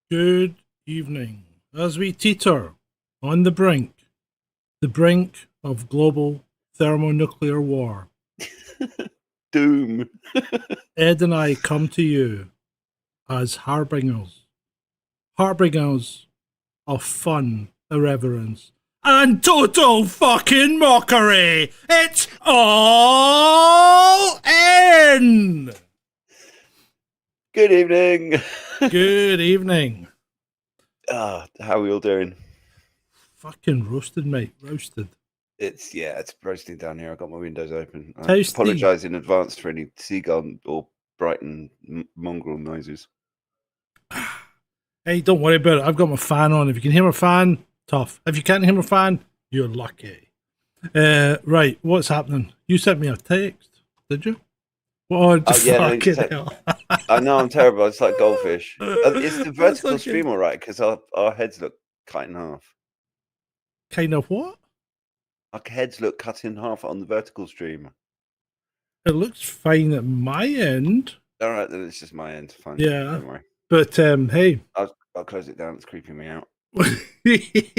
Good evening. As we teeter on the brink of global thermonuclear war, Doom. Ed and I come to you as harbingers of fun, irreverence, and total fucking mockery. It's all in. Good evening. Good evening. How are we all doing? Fucking roasted, mate. Roasted. It's roasting down here. I got my windows open. I Toasty. apologise in advance for any seagull or Brighton mongrel noises. Hey, don't worry about it. I've got my fan on. If you can hear my fan, tough. If you can't hear my fan, you're lucky. Right, what's happening? You sent me a text, did you? What the fucking hell? I know, I'm terrible. It's like goldfish. Is the vertical stream all right? Because our heads look cut in half. Kind of what? Our heads look cut in half on the vertical stream. It looks fine at my end. All right, then it's just my end. Fine. Yeah. Don't worry. But, hey. I'll close it down. It's creeping me out. It's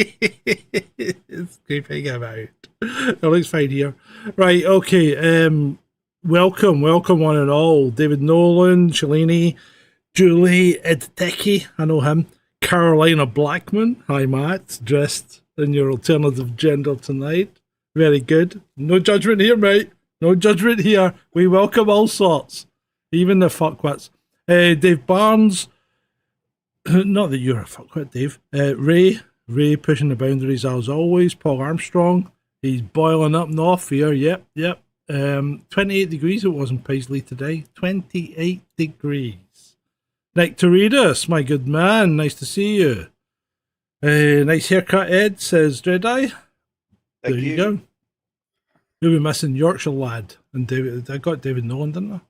creeping out. It looks fine here. Right, okay. Welcome one and all. David Nolan, Shalini, Julie, Ed Techie, I know him. Carolina Blackman, hi Matt, dressed in your alternative gender tonight. Very good. No judgment here, mate. No judgment here. We welcome all sorts, even the fuckwits. Dave Barnes, not that you're a fuckwit, Dave. Ray pushing the boundaries as always. Paul Armstrong, he's boiling up north here. Yep. 28 degrees it was in Paisley today. 28 degrees. Nick Teredas, my good man, nice to see you. Nice haircut, Ed, says Dreadeye. There you go. You'll be missing Yorkshire lad. And David, I got David Nolan, didn't I?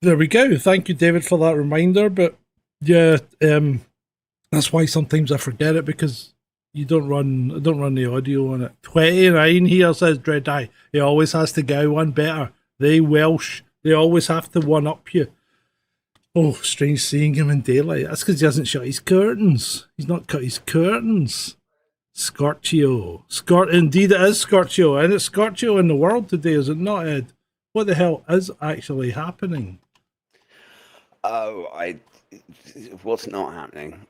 There we go. Thank you, David, for that reminder. But yeah, that's why sometimes I forget it, because I don't run the audio on it. 29 here, says Dreadeye. He always has to go one better. They Welsh, they always have to one up you. Oh, strange seeing him in daylight. That's because he hasn't shut his curtains. He's not cut his curtains. Scorchio. Indeed it is Scorchio. And it's Scorchio in the world today, is it not, Ed? What the hell is actually happening? What's not happening?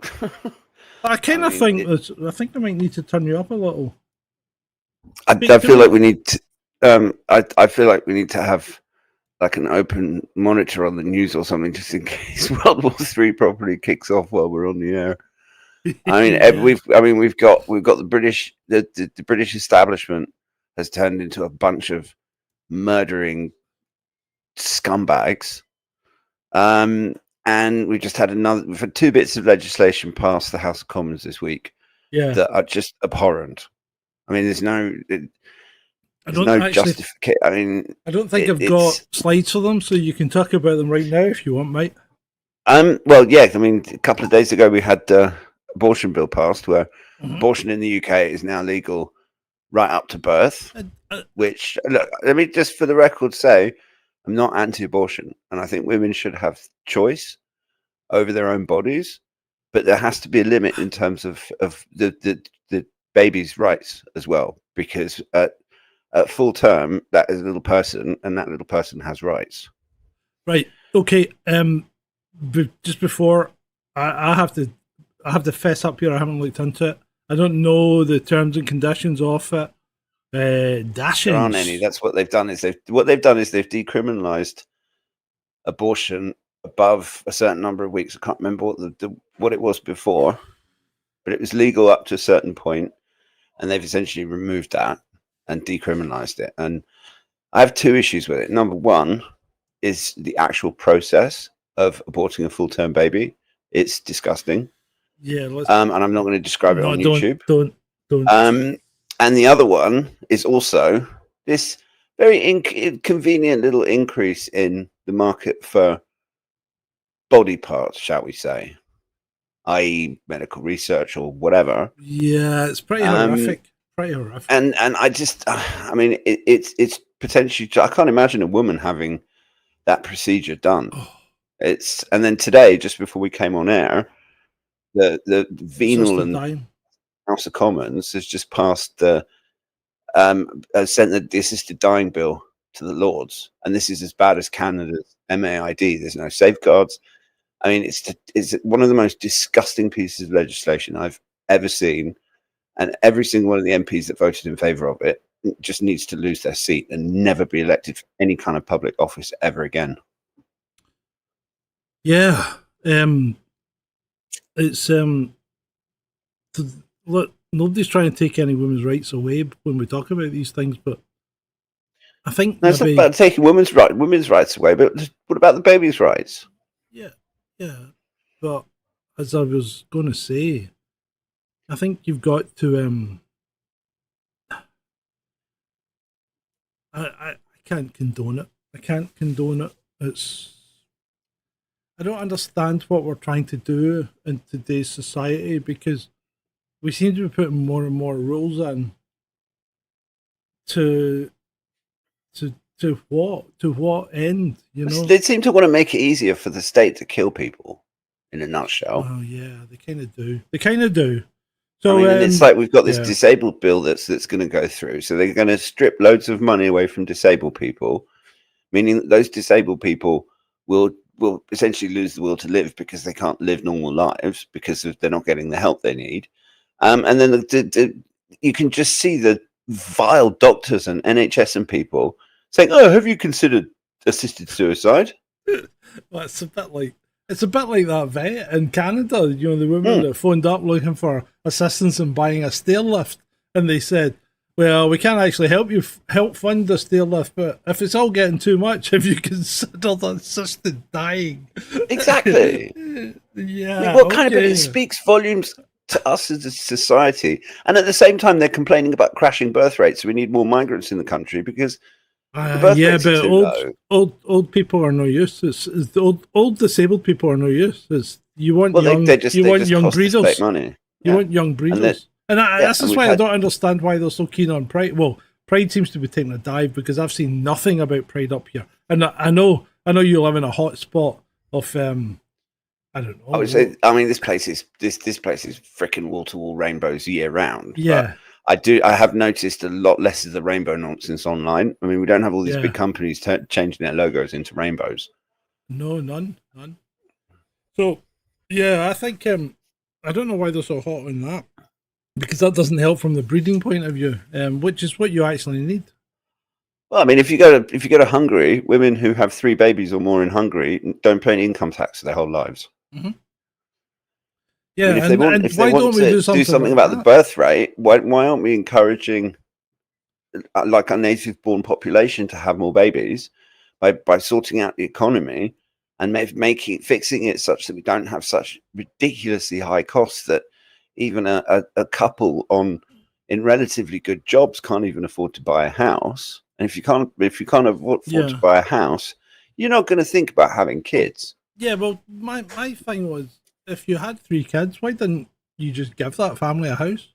I think I might need to turn you up a little. I feel like we need to. I feel like we need to have like an open monitor on the news or something, just in case World War III properly kicks off while we're on the air. I mean, we've got the British. The British establishment has turned into a bunch of murdering scumbags. And we just had we've had two bits of legislation pass the House of Commons this week that are just abhorrent. I mean, there's no justification. I mean, I don't think I've got slides for them, so you can talk about them right now if you want, mate. Well, yeah. I mean, a couple of days ago we had the abortion bill passed, where abortion in the UK is now legal right up to birth. Which, look, let me just for the record say, I'm not anti-abortion, and I think women should have choice over their own bodies, but there has to be a limit in terms of the baby's rights as well, because at full term, that is a little person, and that little person has rights. Right. Okay. Just before I have to fess up here, I haven't looked into it. I don't know the terms and conditions of it. Dashings. There aren't any. That's what they've done. They've decriminalized abortion above a certain number of weeks. I can't remember what it was before, but it was legal up to a certain point, and they've essentially removed that and decriminalized it. And I have two issues with it. Number one is the actual process of aborting a full-term baby. It's disgusting. Yeah. And I'm not going to describe it on YouTube. Don't. And the other one is also this very inconvenient little increase in the market for body parts, shall we say, i.e. medical research or whatever. Yeah, it's pretty horrific. And I just, I mean, it's potentially, I can't imagine a woman having that procedure done. And then today, just before we came on air, the venal and dying. House of Commons has just passed sent the assisted dying bill to the Lords, and this is as bad as Canada's MAID. There's no safeguards. I mean, it's one of the most disgusting pieces of legislation I've ever seen, and every single one of the MPs that voted in favour of it just needs to lose their seat and never be elected for any kind of public office ever again. Yeah, it's look, nobody's trying to take any women's rights away when we talk about these things, but I think it's not about taking women's rights away, but what about the baby's rights? Yeah, but as I was going to say, I think you've got to. I can't condone it. I can't condone it. I don't understand what we're trying to do in today's society, because we seem to be putting more and more rules in. To what end? You know, they seem to want to make it easier for the state to kill people. In a nutshell. Oh yeah, they kind of do. So I mean, and it's like we've got this disabled bill that's going to go through. So they're going to strip loads of money away from disabled people, meaning that those disabled people will essentially lose the will to live because they can't live normal lives because they're not getting the help they need. And then you can just see the vile doctors and NHS and people saying, "Oh, have you considered assisted suicide?" Well, it's a bit like that vet in Canada. You know, the woman that phoned up looking for assistance in buying a stair lift, and they said, "Well, we can't actually help fund the stair lift, but if it's all getting too much, have you considered assisted dying?" Exactly. Yeah. I mean, what kind of it speaks volumes to us as a society, and at the same time, they're complaining about crashing birth rates. So we need more migrants in the country because. But old people are no use. It's the old disabled people are no use. You want young breeders. Money. You want young breeders, and this is why I don't understand why they're so keen on Pride. Well, Pride seems to be taking a dive because I've seen nothing about Pride up here, and I know you live in a hot spot of I don't know. I mean, this place is freaking wall to wall rainbows year round. Yeah. I have noticed a lot less of the rainbow nonsense online. I mean, we don't have all these big companies changing their logos into rainbows. No, none. So, yeah, I think I don't know why they're so hot on that, because that doesn't help from the breeding point of view, which is what you actually need. Well, I mean, if you go to Hungary, women who have 3 babies or more in Hungary don't pay any income tax for their whole lives. Mm-hmm. Yeah, I mean, if they want to do something about the birth rate, why aren't we encouraging like our native-born population to have more babies by sorting out the economy and fixing it such that we don't have such ridiculously high costs that even a couple in relatively good jobs can't even afford to buy a house. And if you can't afford to buy a house, you're not going to think about having kids. Yeah, well, my thing was, if you had 3 kids, why didn't you just give that family a house?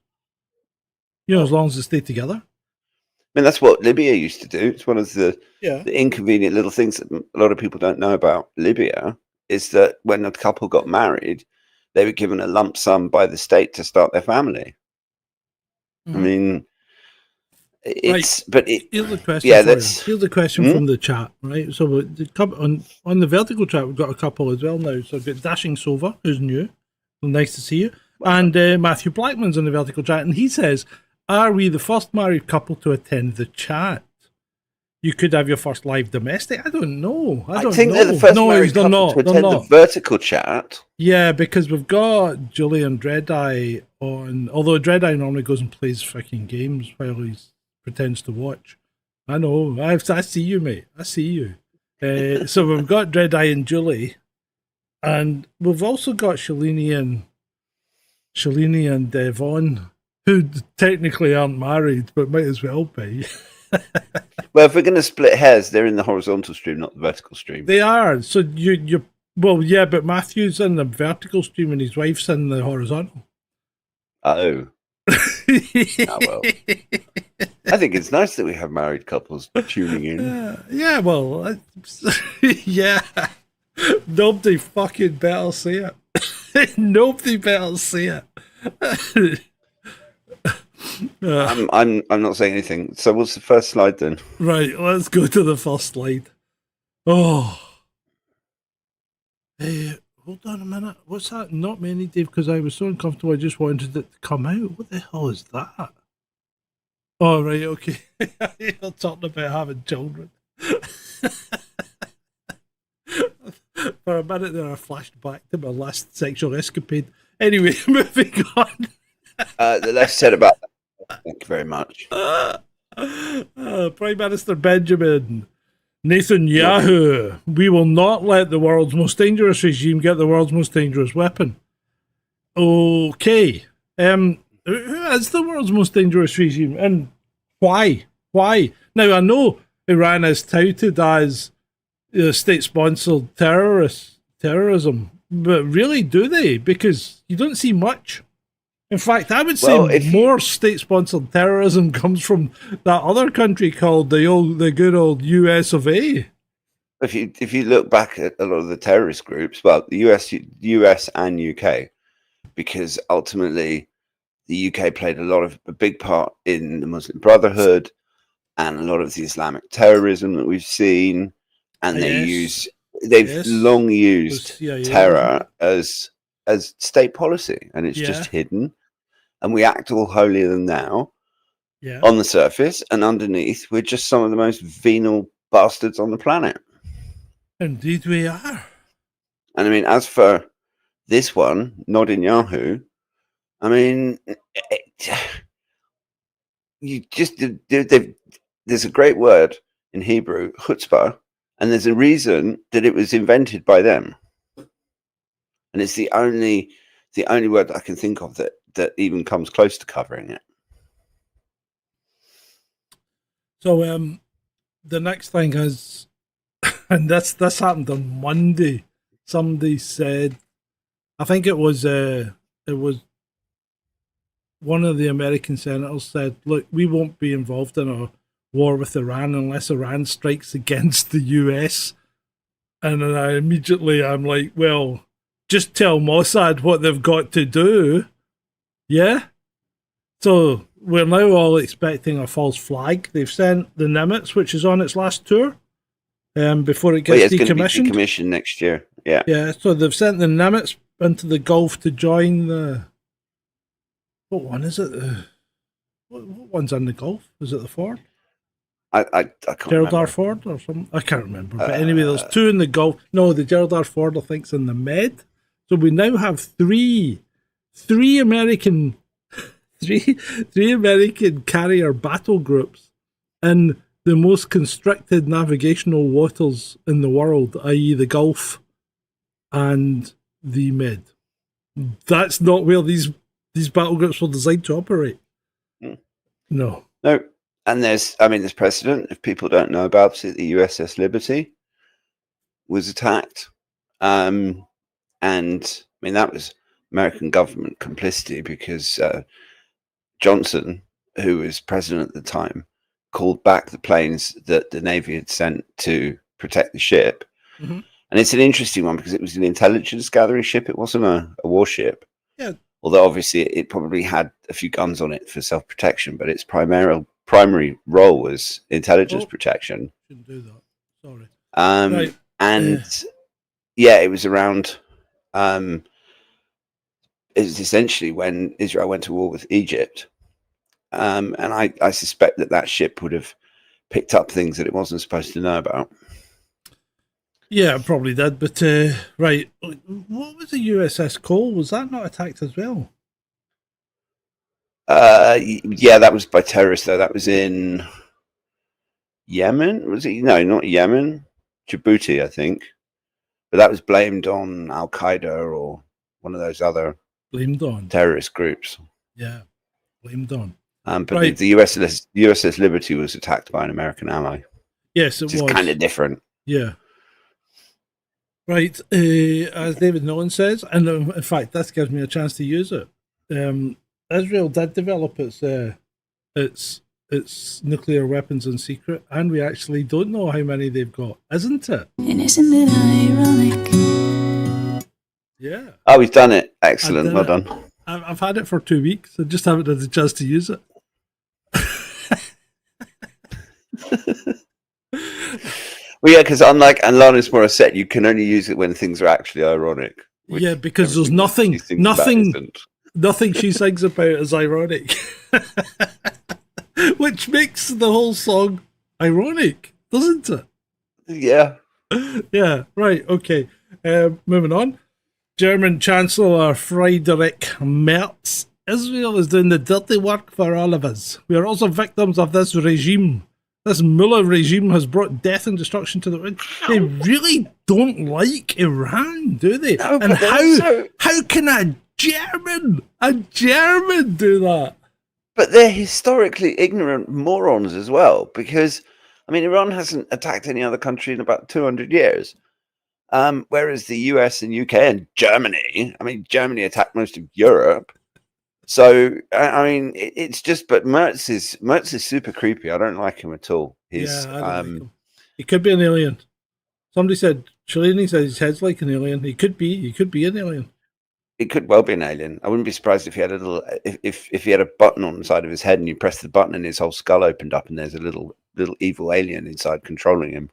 You know, as long as they stay together. I mean, that's what Libya used to do. It's one of the inconvenient little things that a lot of people don't know about Libya, is that when a couple got married, they were given a lump sum by the state to start their family. Mm-hmm. I mean, here's the question. Here's the question from the chat, right? So on the vertical chat, we've got a couple as well now. So I've got Dashing Sova, who's new. Well, nice to see you. And Matthew Blackman's on the vertical chat, and he says, "Are we the first married couple to attend the chat? You could have your first live domestic." I don't know. I think they're the first married couple to attend the vertical chat. Yeah, because we've got Julian Dreadeye on. Although Dreadeye normally goes and plays freaking games while he pretends to watch. I know. I see you, mate. I see you. So we've got Dreadeye and Julie, and we've also got Shalini and Devon, who technically aren't married, but might as well be. Well, if we're going to split hairs, they're in the horizontal stream, not the vertical stream. They are. So you well, yeah, but Matthew's in the vertical stream and his wife's in the horizontal. Oh. Well. I think it's nice that we have married couples tuning in. Yeah, well, yeah. Nobody fucking better say it. Nobody better say it. I'm not saying anything. So what's the first slide then? Right, let's go to the first slide. Oh. Hold on a minute. What's that? Not many, Dave, because I was so uncomfortable I just wanted it to come out. What the hell is that? Oh, right, okay. You're talking about having children. For a minute there, I flashed back to my last sexual escapade. Anyway, moving on. The less said about that. Thank you very much. Prime Minister Benjamin Netanyahu. We will not let the world's most dangerous regime get the world's most dangerous weapon. Okay. Who is the world's most dangerous regime and why? Why? Now, I know Iran is touted as state-sponsored terrorism, but really, do they? Because you don't see much. In fact, I would say more state-sponsored terrorism comes from that other country called the good old US of A. If you look back at a lot of the terrorist groups, well, the US and UK, because ultimately the UK played a big part in the Muslim Brotherhood and a lot of the Islamic terrorism that we've seen, and they've long used terror as state policy, and it's just hidden, and we act all holier than thou on the surface, and underneath we're just some of the most venal bastards on the planet. Indeed we are. And I mean, as for this one, not in Yahoo, I mean, there's a great word in Hebrew, chutzpah, and there's a reason that it was invented by them. And it's the only word that I can think of that even comes close to covering it. So the next thing is, and this happened on Monday. Somebody said, I think it was one of the American senators said, "Look, we won't be involved in a war with Iran unless Iran strikes against the US." And then I'm like, well, just tell Mossad what they've got to do. Yeah? So we're now all expecting a false flag. They've sent the Nimitz, which is on its last tour, before it gets decommissioned. Going to be decommissioned next year. Yeah. Yeah, so they've sent the Nimitz into the Gulf to join the... What one is it? What one's in the Gulf? Is it the Ford? I can't Gerald remember. R. Ford or something? I can't remember. But anyway, there's two in the Gulf. No, the Gerald R. Ford, I think, is in the Med. So we now have three American carrier battle groups in the most constricted navigational waters in the world, i.e. the Gulf and the Med. That's not where these battle groups were designed to operate. No. And there's precedent. If people don't know about it, the USS Liberty was attacked. And I mean, that was American government complicity because Johnson, who was president at the time, called back the planes that the Navy had sent to protect the ship. Mm-hmm. And it's an interesting one because it was an intelligence gathering ship. It wasn't a warship. Yeah. Although obviously it probably had a few guns on it for self-protection, but its primary role was intelligence protection. Shouldn't do that. Sorry. Right. And it was around. It was essentially when Israel went to war with Egypt, and I suspect that ship would have picked up things that it wasn't supposed to know about. Yeah, it probably did. But right, what was the USS Cole? Was that not attacked as well? Yeah, that was by terrorists, though. That was in Yemen. Was it? No, not Yemen. Djibouti, I think. But that was blamed on Al Qaeda or one of those other terrorist groups. Yeah, blamed on. But right. the USS Liberty was attacked by an American ally. Yes, it was. It's kind of different. Yeah. Right, as David Nolan says, and in fact, this gives me a chance to use it. Israel did develop its nuclear weapons in secret, and we actually don't know how many they've got, isn't it? And isn't it ironic Yeah. Oh, he's done it. Excellent. Well done. I've had it for 2 weeks. I just haven't had the chance to use it. Well, yeah, because unlike Alanis Morissette, you can only use it when things are actually ironic. Yeah, because there's nothing she sings about is ironic, which makes the whole song ironic, doesn't it? Yeah. Yeah. Right. Okay. Moving on. German Chancellor Friedrich Merz. Israel is doing the dirty work for all of us. We are also victims of this regime. This Mullah regime has brought death and destruction to the world. They really don't like Iran, do they? No, and how can a German do that? But they're historically ignorant morons as well, because, I mean, Iran hasn't attacked any other country in about 200 years. Whereas the US and UK and Germany, I mean, Germany attacked most of Europe. So, I mean, it's just, but Merz is super creepy. I don't like him at all. I don't like him. He could be an alien. Somebody said, Shalini said his head's like an alien. He could be an alien. He could well be an alien. I wouldn't be surprised if he had a little, if he had a button on the side of his head and you press the button and his whole skull opened up and there's a little evil alien inside controlling him.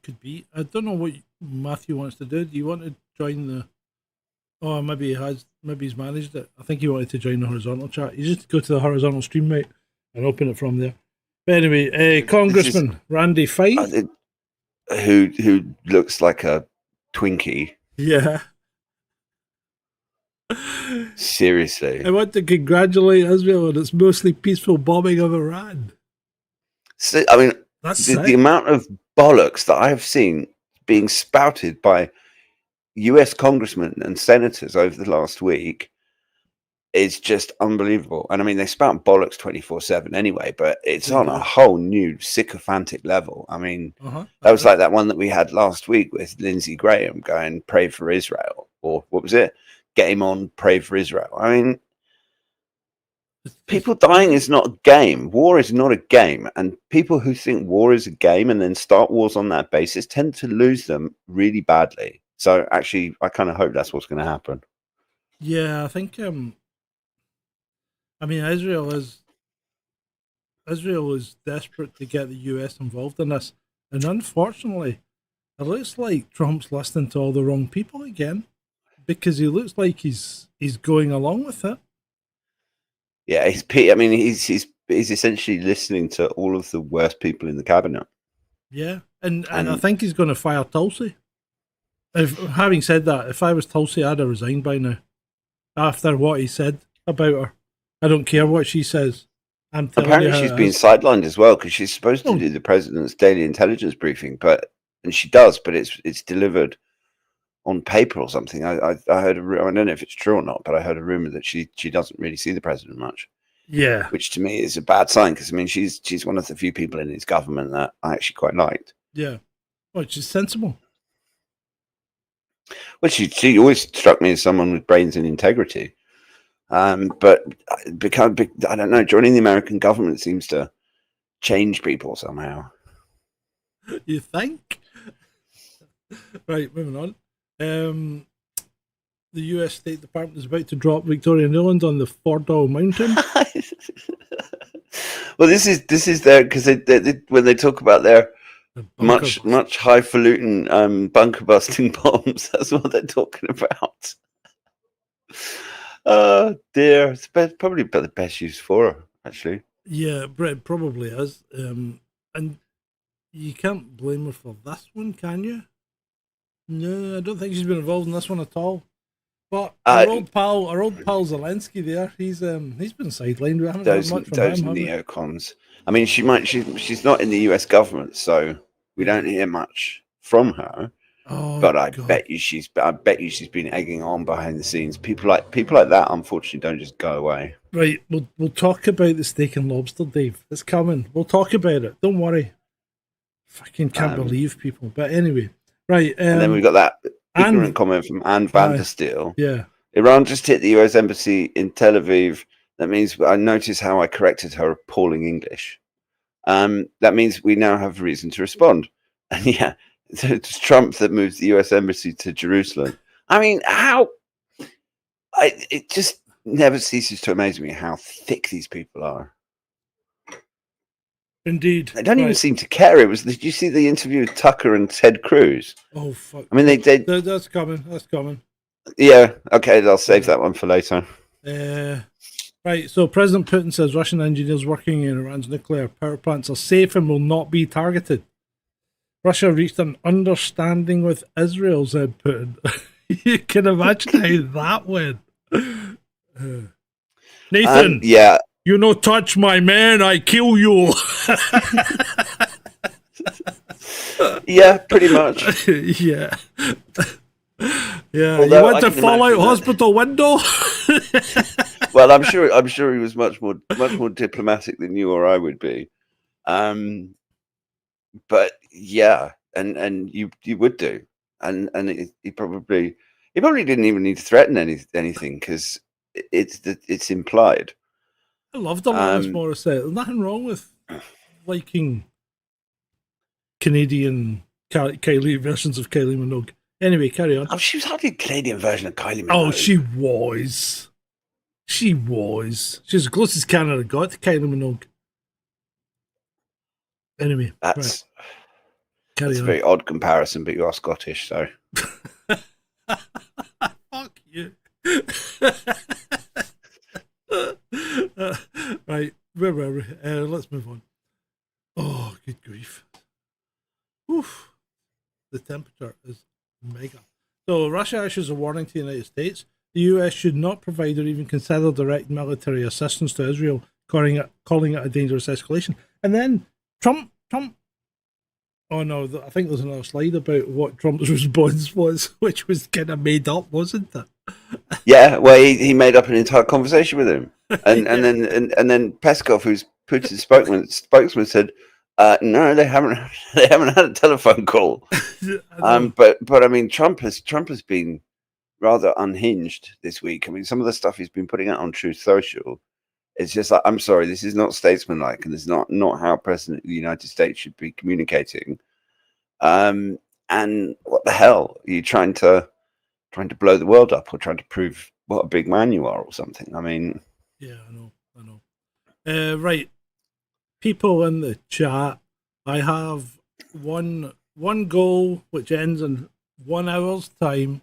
Could be. I don't know what Matthew wants to do. Do you want to join the... Oh, maybe he has. Maybe he's managed it. I think he wanted to join the horizontal chat. You just go to the horizontal stream, mate, and open it from there. But anyway, Congressman Randy Fife, who looks like a Twinkie. Yeah. Seriously. I want to congratulate Israel on its mostly peaceful bombing of Iran. So, I mean, the amount of bollocks that I have seen being spouted by US congressmen and senators over the last week is just unbelievable. And I mean, they spout bollocks 24/7 anyway, but it's on a whole new sycophantic level. I mean, that was like that one that we had last week with Lindsey Graham going, pray for Israel, or what was it? Get him on, pray for Israel. I mean, people dying is not a game. War is not a game. And people who think war is a game and then start wars on that basis tend to lose them really badly. So actually, I kind of hope that's what's going to happen. Yeah, I think, I mean, Israel is desperate to get the US involved in this. And unfortunately, it looks like Trump's listening to all the wrong people again, because he looks like he's going along with it. Yeah, he's essentially listening to all of the worst people in the cabinet. Yeah, and I think he's going to fire Tulsi. Having said that, if I was Tulsi, I'd have resigned by now. After what he said about her, I don't care what she says. Apparently, she's been sidelined as well because she's supposed to do the president's daily intelligence briefing, and she does, but it's delivered on paper or something. I heard I don't know if it's true or not, but I heard a rumor that she doesn't really see the president much. Yeah, which to me is a bad sign because I mean she's one of the few people in his government that I actually quite liked. Yeah, well, she's sensible. Well, she always struck me as someone with brains and integrity. But I don't know, joining the American government seems to change people somehow. You think? Right, moving on. The US State Department is about to drop Victoria Nuland on the Fordow Mountain. Well, this is their, because they when they talk about their much highfalutin bunker busting bombs, that's what they're talking about. Oh dear, it's probably about the best use for her, actually. Yeah, Brett probably is, and you can't blame her for this one, can you? No, I don't think she's been involved in this one at all. But our old pal Zelensky there, he's been sidelined. We haven't heard much from him. Those neocons. I mean, she's not in the US government, so we don't hear much from her. Oh, but I bet you she's been egging on behind the scenes. People like that, unfortunately, don't just go away. Right, we'll talk about the steak and lobster, Dave. It's coming. We'll talk about it. Don't worry. Fucking can't believe people. But anyway, right. And then we've got that ignorant comment from Anne van der Steel. Yeah. Iran just hit the US embassy in Tel Aviv. That means I noticed how I corrected her appalling English. That means we now have reason to respond. And yeah, it's Trump that moved the US embassy to Jerusalem. I mean, it just never ceases to amaze me how thick these people are. Indeed. They don't even seem to care. Did you see the interview with Tucker and Ted Cruz? Oh, fuck. I mean, That's coming. That's coming. Yeah. Okay, I'll save that one for later. Right. So President Putin says Russian engineers working in Iran's nuclear power plants are safe and will not be targeted. Russia reached an understanding with Israel, said Putin. You can imagine how that went. Nathan. Yeah. You no touch my man, I kill you. Yeah, pretty much. Yeah. Yeah. Although you went to Fallout Hospital window? Well, I'm sure he was much more diplomatic than you or I would be. But yeah, and you would do. And he probably didn't even need to threaten anything because it's implied. I loved Alanis Morissette. There's nothing wrong with liking Canadian Kylie versions of Kylie Minogue. Anyway, carry on. Oh, she was hardly a Canadian version of Kylie Minogue. Oh, she was. She was. She's as close as Canada got to Kylie Minogue. Anyway, that's a very odd comparison, but you are Scottish, so. Fuck you. Right, where were we? Let's move on. Oh, good grief. Oof. The temperature is mega. So Russia issues a warning to the United States. The US should not provide or even consider direct military assistance to Israel, calling it a dangerous escalation. And then Trump. Oh no, I think there's another slide about what Trump's response was, which was kind of made up, wasn't it? Yeah, well, he made up an entire conversation with him, and then Peskov, who's Putin's spokesman, said, "No, they haven't had a telephone call." But I mean, Trump has been rather unhinged this week. I mean, some of the stuff he's been putting out on Truth Social, it's just like, I'm sorry, this is not statesmanlike, and this is not how a president of the United States should be communicating. And what the hell are you trying to blow the world up, or trying to prove what a big man you are or something? I mean, yeah, I know. Right, people in the chat, I have one goal which ends in 1 hour's time.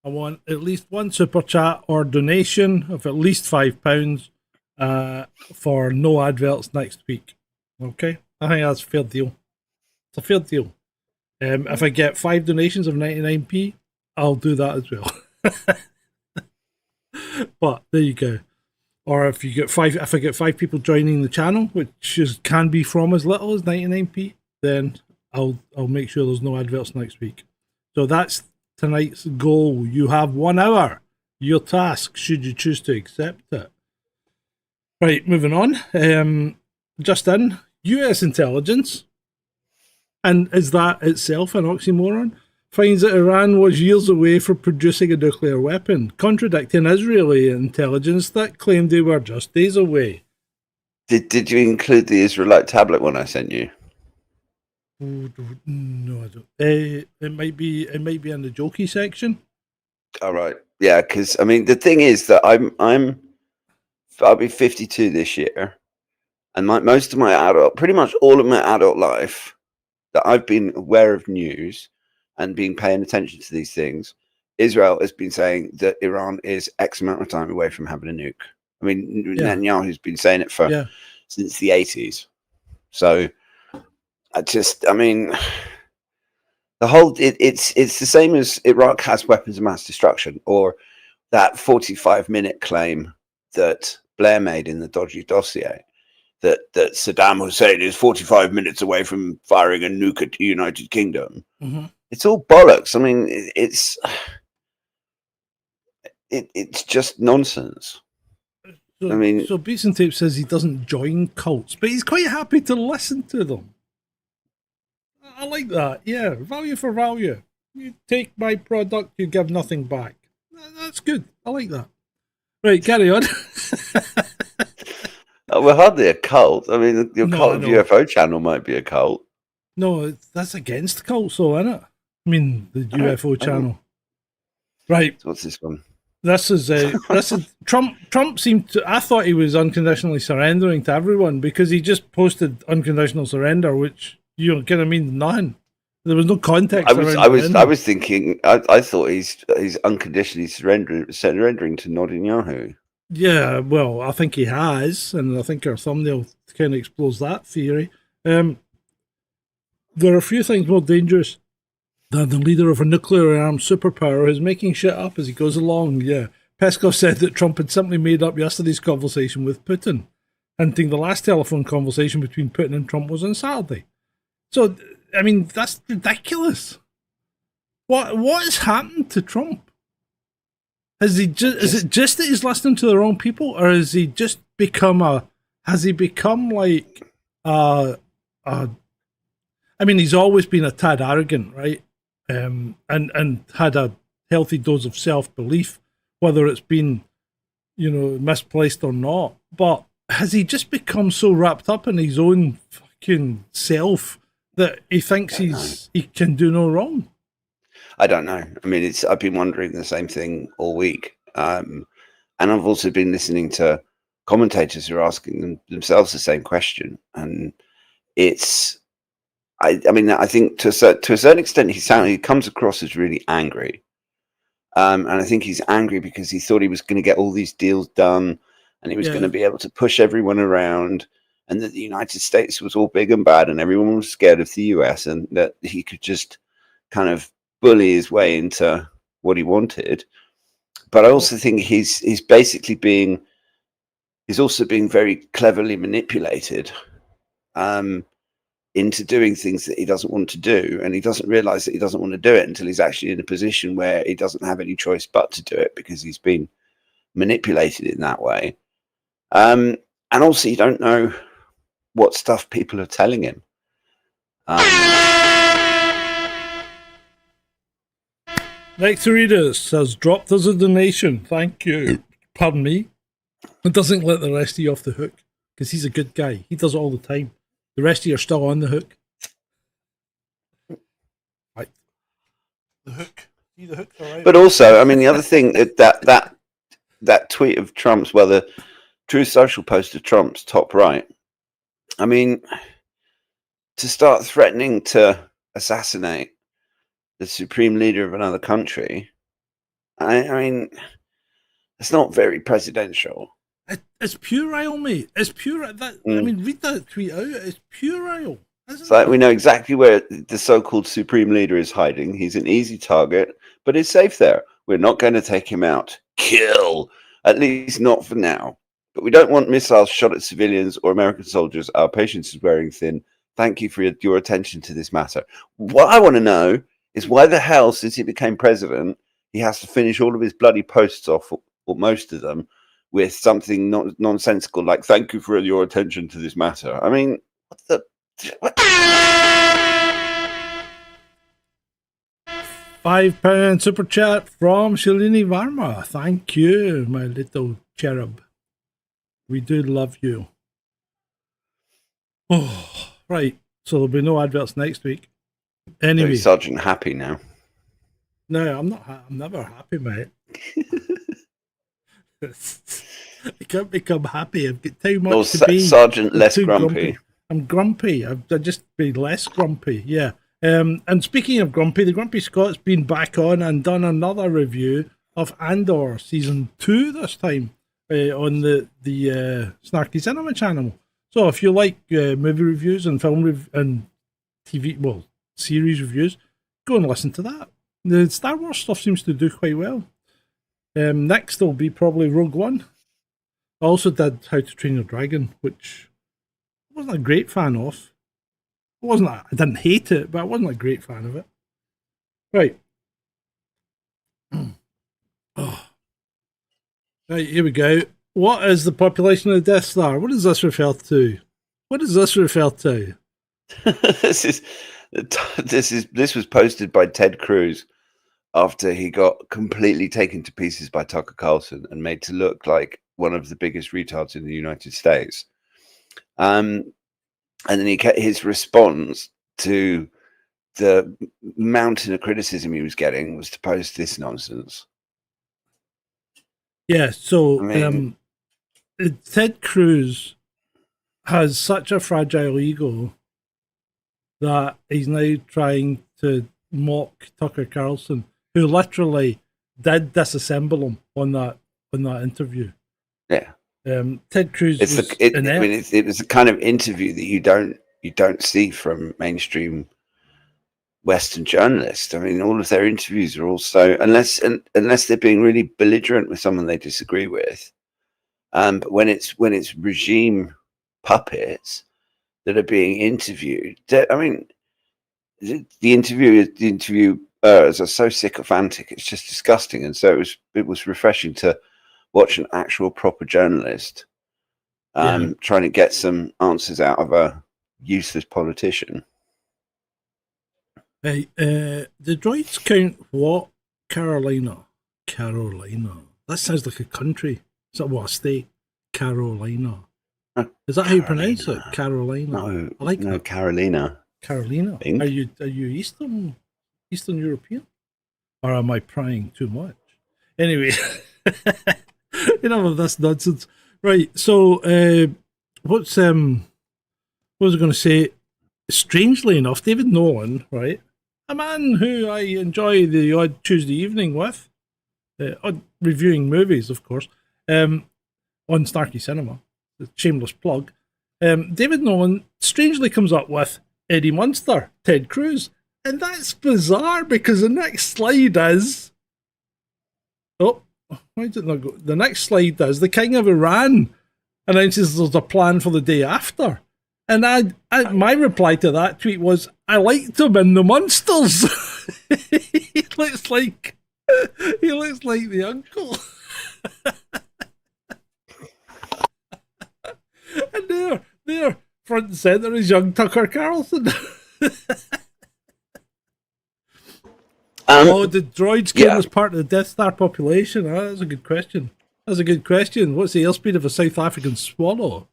I want at least one super chat or donation of at least £5 for no adverts next week. Okay, I think that's a fair deal. It's a fair deal. If I get 5 donations of 99p, I'll do that as well. But there you go. Or if I get 5 people joining the channel, which can be from as little as 99p, then I'll make sure there's no adverts next week. So that's tonight's goal. You have 1 hour. Your task, should you choose to accept it. Right, moving on. Just in, US intelligence, and is that itself an oxymoron, finds that Iran was years away from producing a nuclear weapon, contradicting Israeli intelligence that claimed they were just days away. Did you include the Israelite tablet one I sent you? No, I don't. It might be in the jokey section. All right, yeah, because I mean the thing is that I'll be 52 this year, and pretty much all of my adult life, that I've been aware of news and been paying attention to these things, Israel has been saying that Iran is X amount of time away from having a nuke. I mean, Netanyahu's been saying it since the 80s. So I mean, the whole it's the same as Iraq has weapons of mass destruction, or that 45-minute claim that Blair made in the dodgy dossier, that Saddam Hussein is 45 minutes away from firing a nuke at the United Kingdom. Mm-hmm. It's all bollocks. I mean, it's just nonsense. So Beats and Tape says he doesn't join cults, but he's quite happy to listen to them. I like that. Yeah, value for value. You take my product, you give nothing back. That's good. I like that. Right, carry on. We're hardly a cult. I mean, your cult of UFO channel might be a cult. No, that's against cults, though, isn't it? I mean, the UFO channel. Right. So what's this one? This is Trump. Trump seemed to. I thought he was unconditionally surrendering to everyone because he just posted unconditional surrender, which kind of means nothing. There was no context. I was thinking. I thought he's unconditionally surrendering to nodding Yahoo. Yeah, well, I think he has, and I think our thumbnail kind of explores that theory. There are a few things more dangerous than the leader of a nuclear-armed superpower who's making shit up as he goes along. Yeah, Peskov said that Trump had simply made up yesterday's conversation with Putin, hinting the last telephone conversation between Putin and Trump was on Saturday. So, I mean, that's ridiculous. What has happened to Trump? Is it just that he's listening to the wrong people, or has he just become like I mean, he's always been a tad arrogant, right? And had a healthy dose of self-belief, whether it's been, misplaced or not. But has he just become so wrapped up in his own fucking self that he thinks he can do no wrong? I don't know. I mean, I've been wondering the same thing all week. And I've also been listening to commentators who are asking themselves the same question. And I mean, I think to a certain extent, he comes across as really angry. And I think he's angry because he thought he was going to get all these deals done and he was going to be able to push everyone around, and that the United States was all big and bad and everyone was scared of the US, and that he could just kind of bully his way into what he wanted. But I also think he's also being very cleverly manipulated into doing things that he doesn't want to do, and he doesn't realize that he doesn't want to do it until he's actually in a position where he doesn't have any choice but to do it because he's been manipulated in that way. And also, you don't know what stuff people are telling him. Next reader says, dropped us a donation. Thank you. Pardon me. It doesn't let the rest of you off the hook because he's a good guy. He does it all the time. The rest of you are still on the hook. Right. The hook. See the hook, all right. But also, I mean, the other thing that tweet of Trump's, well, the Truth Social post of Trump's top right. I mean, to start threatening to assassinate the supreme leader of another country, I mean, it's not very presidential. It's puerile, mate. It's puerile. I mean, read that tweet out. It's puerile. It's like we know exactly where the so-called supreme leader is hiding. He's an easy target, but he's safe there. We're not going to take him out. Kill. At least not for now. But we don't want missiles shot at civilians or American soldiers. Our patience is wearing thin. Thank you for your attention to this matter. What I want to know is why the hell, since he became president, he has to finish all of his bloody posts off, or most of them, with something nonsensical like, thank you for your attention to this matter. I mean, what the... What? £5 super chat from Shalini Varma. Thank you, my little cherub. We do love you. Oh, right. So there'll be no adverts next week. Anyway, Sergeant happy now. No, I'm not. I'm never happy, mate. I can't become happy. I've got too much to be. Sergeant less grumpy. I'm grumpy. I've just be less grumpy. Yeah. And speaking of grumpy, the Grumpy Scott's been back on and done another review of Andor season 2 this time on the Snarky Cinema channel. So if you like movie reviews and film and TV, series reviews, go and listen to that. The Star Wars stuff seems to do quite well. Next will be probably Rogue One. I also did How to Train Your Dragon, which I wasn't a great fan of. I didn't hate it, but I wasn't a great fan of it. Right. Oh. Right, here we go. What is the population of the Death Star? What does this refer to? This was posted by Ted Cruz after he got completely taken to pieces by Tucker Carlson and made to look like one of the biggest retards in the United States. And then his response to the mountain of criticism he was getting was to post this nonsense. Yeah, so I mean, Ted Cruz has such a fragile ego that he's now trying to mock Tucker Carlson, who literally did disassemble him on that interview. yeah. Ted Cruz It's was it inept. was a kind of interview that you don't see from mainstream Western journalists. I mean, all of their interviews are also unless they're being really belligerent with someone they disagree with. But when it's regime puppets that are being interviewed, I mean, the interviewers are so sycophantic. It's just disgusting. And so it was refreshing to watch an actual proper journalist trying to get some answers out of a useless politician. Hey, the droids count what? Carolina. That sounds like a country. Is that what, a state? Carolina. Is that how you pronounce it? Carolina. No, I like that. Carolina. Carolina. Are you Eastern European? Or am I prying too much? Anyway, enough of this nonsense. Right. So, what was I going to say? Strangely enough, David Nolan, right, a man who I enjoy the odd Tuesday evening with, odd reviewing movies, of course, on Snarky Cinema, the shameless plug. David Nolan strangely comes up with Eddie Munster, Ted Cruz, and that's bizarre because the next slide is. Oh, why did it not go? The next slide is the King of Iran announces there's a plan for the day after. And my reply to that tweet was, I liked him in the Munsters. he looks like the uncle. And there, front and centre is young Tucker Carlson. Did droids count as part of the Death Star population? That's a good question. What's the airspeed of a South African swallow?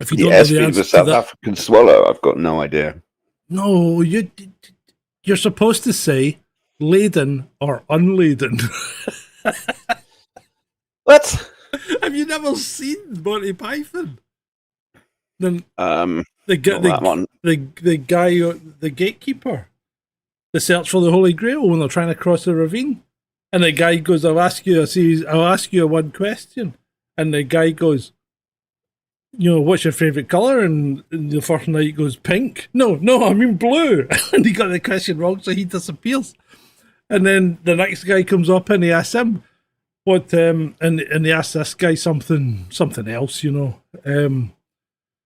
If you don't know the answer to South African swallow, I've got no idea. No, you're supposed to say laden or unladen. What? Have you never seen Monty Python? Then the guy, the gatekeeper, the search for the Holy Grail when they're trying to cross the ravine, and the guy goes, "I'll ask you one question," and the guy goes, what's your favourite colour? And the first night goes, pink. No, I mean blue. And he got the question wrong, so he disappears. And then the next guy comes up and he asks him what, and he asks this guy something else,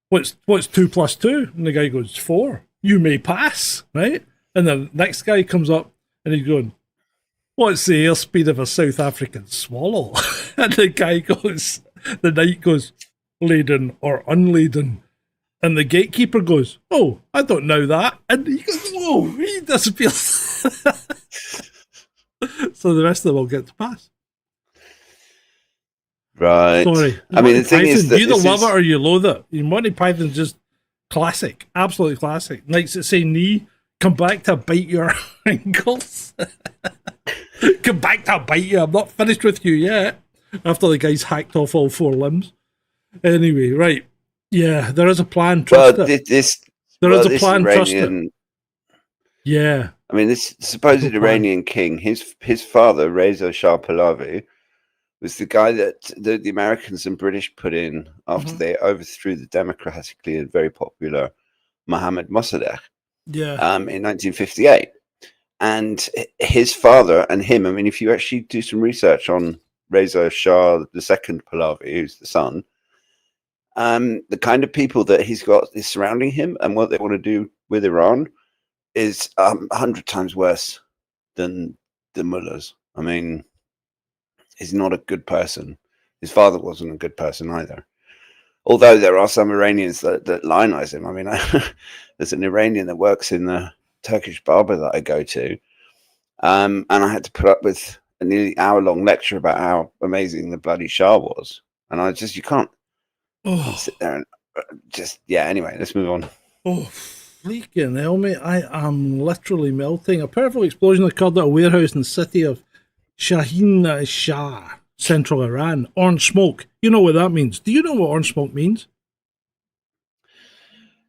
what's 2 plus 2? And the guy goes, 4. You may pass, right? And the next guy comes up and he's going, what's the airspeed of a South African swallow? And the knight goes, laden or unladen, and the gatekeeper goes, "Oh, I don't know that," and he goes, "Whoa!" He disappears. So the rest of them will get to pass. Right. Sorry, I mean, the thing is that you either love it or you loathe it. Monty Python's just classic, absolutely classic. Nights that say knee, come back to bite your ankles. Come back to bite you. I'm not finished with you yet. After the guy's hacked off all 4 limbs. Anyway, right. Yeah, there is a plan. Trust it. There is a plan. Trust it. Yeah. I mean, this supposed Iranian king, his father, Reza Shah Pahlavi, was the guy that the Americans and British put in after they overthrew the democratically and very popular Mohammad Mossadegh in 1958. And his father and him, I mean, if you actually do some research on Reza Shah II Pahlavi, who's the son, the kind of people that he's got is surrounding him and what they want to do with Iran is 100 times worse than the mullahs. I mean, he's not a good person. His father wasn't a good person either. Although there are some Iranians that lionize him. I mean, there's an Iranian that works in the Turkish barber that I go to. And I had to put up with a nearly hour-long lecture about how amazing the bloody Shah was. And you can't sit there and anyway, let's move on. Freaking hell, mate. I am literally melting. A powerful explosion occurred at a warehouse in the city of Shaheen Shah, central Iran. Orange smoke. You know what that means. Do you know what orange smoke means?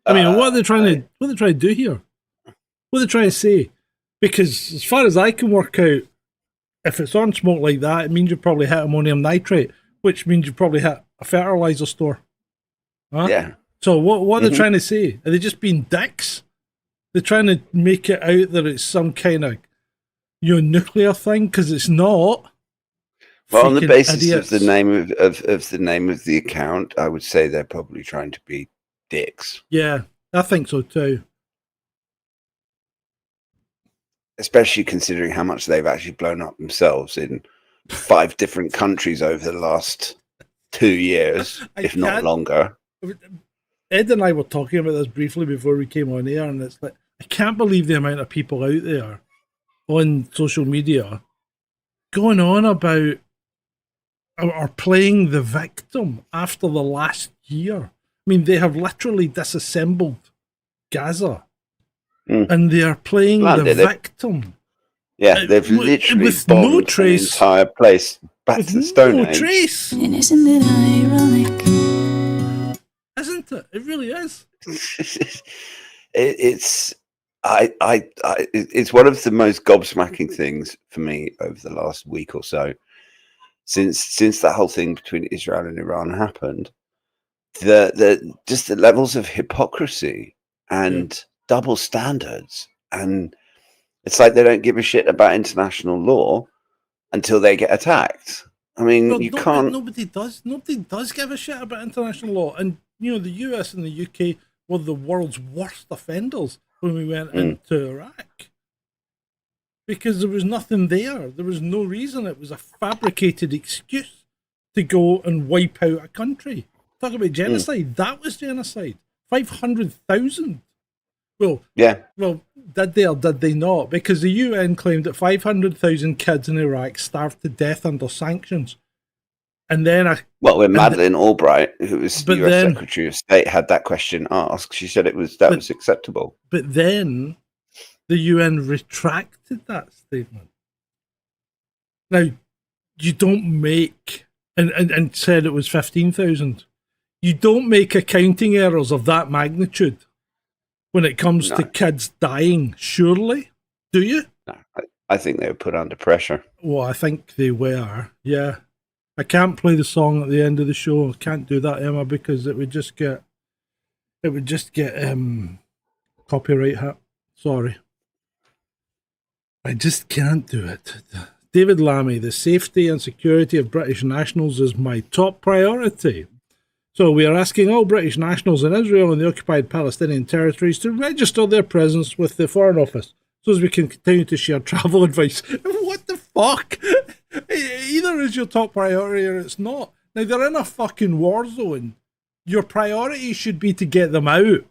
I mean, what are they trying to do here? What are they trying to say? Because as far as I can work out, if it's orange smoke like that, it means you probably hit ammonium nitrate, which means you probably hit a fertilizer store. Huh? Yeah. So what are they trying to say? Are they just being dicks? They're trying to make it out that it's some kind of nuclear thing, because it's not. Well, on the basis idiots. of the name of the name of the account, I would say they're probably trying to be dicks. Yeah, I think so too. Especially considering how much they've actually blown up themselves in 5 different countries over the last 2 years, if not longer. Ed and I were talking about this briefly before we came on air, and it's like, I can't believe the amount of people out there on social media going on about or playing the victim after the last year. I mean, they have literally disassembled Gaza, and they are playing the victim. Yeah, they've literally bombed the entire place back to the Stone Age. Trace. And isn't it ironic? Isn't it? It really is. It's one of the most gobsmacking things for me over the last week or so, since that whole thing between Israel and Iran happened. The levels of hypocrisy and double standards, and it's like they don't give a shit about international law until they get attacked. I mean, Nobody does. Nobody does give a shit about international law. And the US and the UK were the world's worst offenders when we went into Iraq, because there was nothing there. There was no reason. It was a fabricated excuse to go and wipe out a country. Talk about genocide. That was genocide. 500,000. Well, did they or did they not? Because the UN claimed that 500,000 kids in Iraq starved to death under sanctions. And then when Madeleine Albright, who was the US Secretary of State, had that question asked, she said was acceptable. But then the UN retracted that statement. Now, you don't make and said it was 15,000. You don't make accounting errors of that magnitude when it comes to kids dying, surely? Do you? No, I think they were put under pressure. Well, I think they were, yeah. I can't play the song at the end of the show. I can't do that, Emma, because it would just get copyright hit. Sorry. I just can't do it. David Lammy, the safety and security of British nationals is my top priority. So we are asking all British nationals in Israel and the occupied Palestinian territories to register their presence with the Foreign Office so as we can continue to share travel advice. What the fuck? Either is your top priority or it's not. Now, they're in a fucking war zone. Your priority should be to get them out,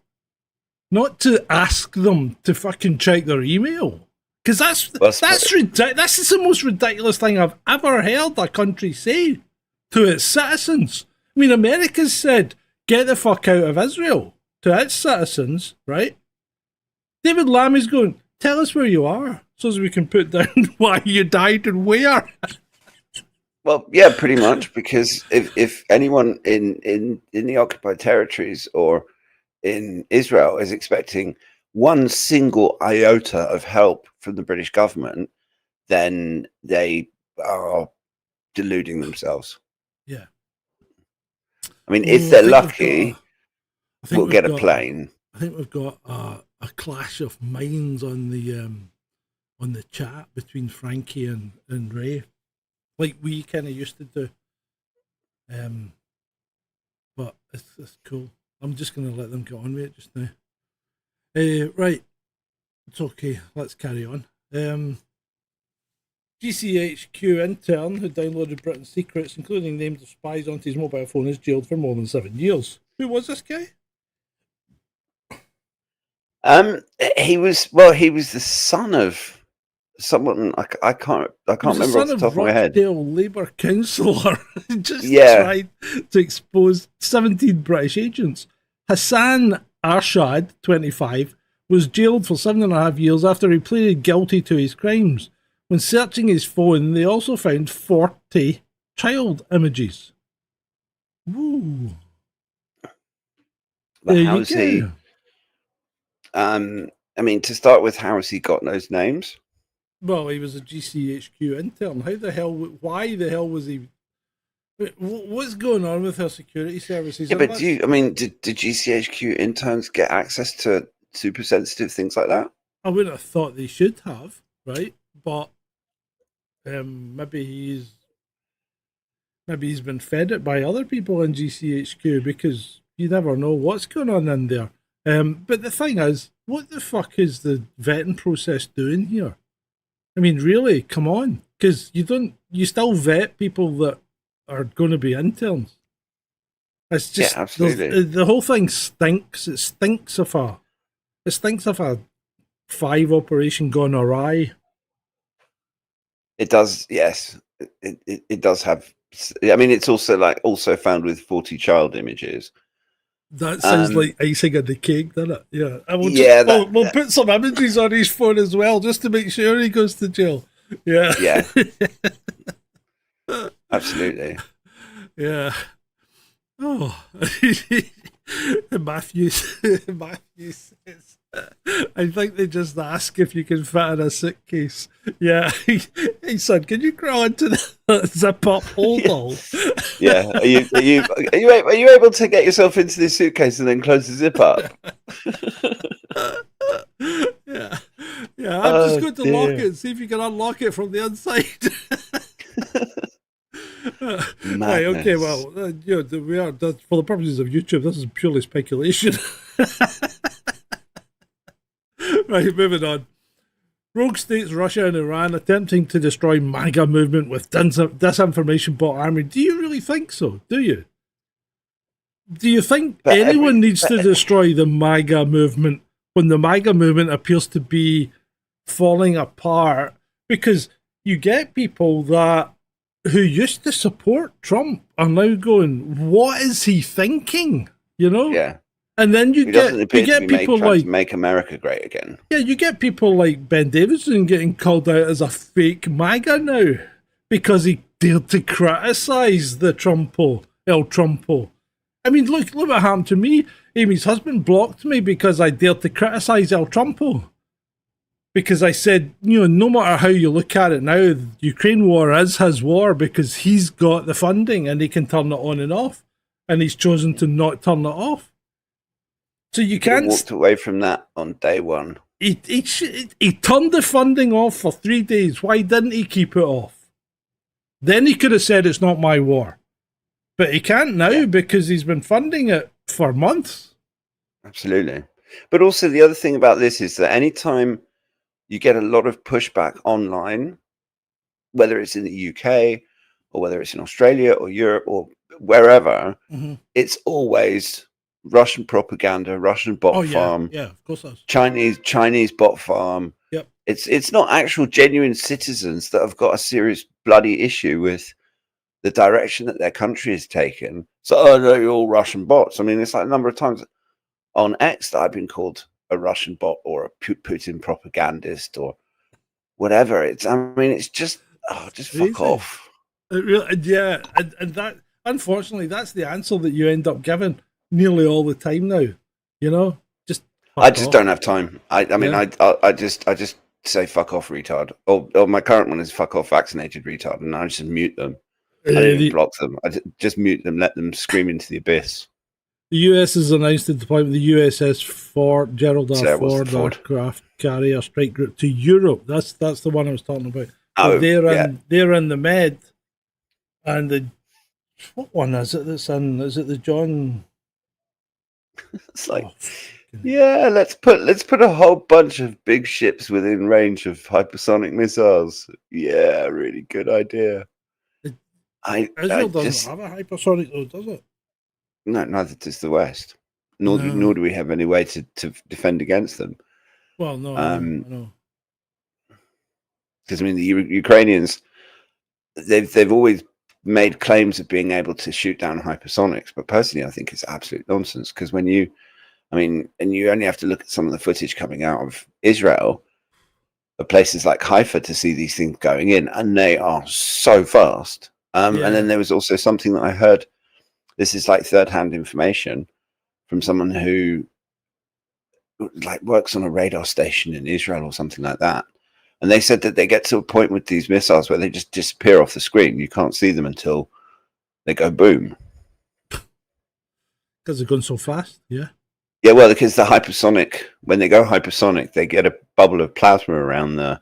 not to ask them to fucking check their email. Because that's ridiculous. This is the most ridiculous thing I've ever heard a country say to its citizens. I mean, America's said, get the fuck out of Israel to its citizens, right? David Lammy's going, tell us where you are so as we can put down why you died and where. Well, yeah, pretty much, because if anyone in the occupied territories or in Israel is expecting one single iota of help from the British government, then they are deluding themselves. Yeah. I mean, if they're lucky, we'll get a plane. I think we've got a clash of minds on the chat between Frankie and Ray, like we kind of used to do. But it's cool. I'm just going to let them get on with it just now. Right, it's okay. Let's carry on. GCHQ intern who downloaded Britain's secrets, including names of spies onto his mobile phone, is jailed for more than 7 years. Who was this guy? He was the son of someone. I can't remember off the top of my head. Rochdale Labour councillor just tried to expose 17 British agents. Hassan Arshad, 25, was jailed for 7.5 years after he pleaded guilty to his crimes. When searching his phone, they also found 40 child images. Woo. But There how you is he? go. I mean, to start with, how has he got those names? Well, he was a GCHQ intern. Why the hell was he? What's going on with our security services? Yeah, but did GCHQ interns get access to super sensitive things like that? I wouldn't have thought they should have, right? But maybe he's been fed it by other people in GCHQ, because you never know what's going on in there. But the thing is, what the fuck is the vetting process doing here? I mean, really, come on, because you still vet people that are going to be interns. It's just, yeah, absolutely. The whole thing stinks. It stinks of a 5 operation gone awry. It does, yes. It does have. I mean, it's also found with 40 child images. That sounds like icing on the cake, doesn't it? Yeah. We'll put some images on his phone as well, just to make sure he goes to jail. Yeah. Yeah. Absolutely. Yeah. Oh. Matthew says, I think they just ask if you can fit in a suitcase. Yeah. Hey son, can you crawl into the zip up hole? Yeah. Are you able to get yourself into this suitcase and then close the zip up? Yeah. Yeah. I'm just going to lock it and see if you can unlock it from the inside. Right, okay, well, we are, for the purposes of YouTube, this is purely speculation. Right, moving on. Rogue states Russia and Iran attempting to destroy MAGA movement with disinformation bot army. Do you really think so? Do you? Do you think anyone needs to destroy the MAGA movement when the MAGA movement appears to be falling apart? Because you get people who used to support Trump are now going, what is he thinking? You know? Yeah. And then you get people like Make America Great Again. Yeah, you get people like Ben Davidson getting called out as a fake MAGA now because he dared to criticize the El Trumpo. I mean, look what happened to me. Amy's husband blocked me because I dared to criticize El Trumpo. Because I said, no matter how you look at it now, the Ukraine war is his war because he's got the funding and he can turn it on and off. And he's chosen to not turn it off. So you can't. Walked away from that on day one. He turned the funding off for 3 days. Why didn't he keep it off? Then he could have said it's not my war. But he can't now because he's been funding it for months. Absolutely. But also the other thing about this is that anytime you get a lot of pushback online, whether it's in the UK or whether it's in Australia or Europe or wherever, it's always Russian propaganda, Russian bot farm. Yeah, of course that's Chinese bot farm. Yep. It's not actual genuine citizens that have got a serious bloody issue with the direction that their country has taken. So no, you're all Russian bots. I mean, it's like a number of times on X that I've been called a Russian bot or a Putin propagandist or whatever. It's just fuck off. Yeah, and that, unfortunately, that's the answer that you end up giving nearly all the time now. I just don't have time. I just say fuck off, retard. Or my current one is fuck off, vaccinated retard, and I just mute them. I don't even block them. I just mute them, let them scream into the abyss. The US has announced the deployment of the USS Gerald R. Ford aircraft carrier strike group to Europe. That's the one I was talking about. They're in the Med, and what one is it that's in? Is it the John? It's like, let's put a whole bunch of big ships within range of hypersonic missiles. Yeah, really good idea. Israel doesn't have a hypersonic though, does it? No, neither does the West. Nor do we have any way to defend against them. Well, no, I know. Because the Ukrainians, they've always made claims of being able to shoot down hypersonics, but personally, I think it's absolute nonsense. Because when you I mean, and you only have to look at some of the footage coming out of Israel, of places like Haifa, to see these things going in, and they are so fast. And then there was also something that I heard. This is like third-hand information from someone who like works on a radar station in Israel or something like that. And they said that they get to a point with these missiles where they just disappear off the screen. You can't see them until they go boom. Because they're going so fast, yeah. Yeah, well, because the hypersonic, when they go hypersonic, they get a bubble of plasma around the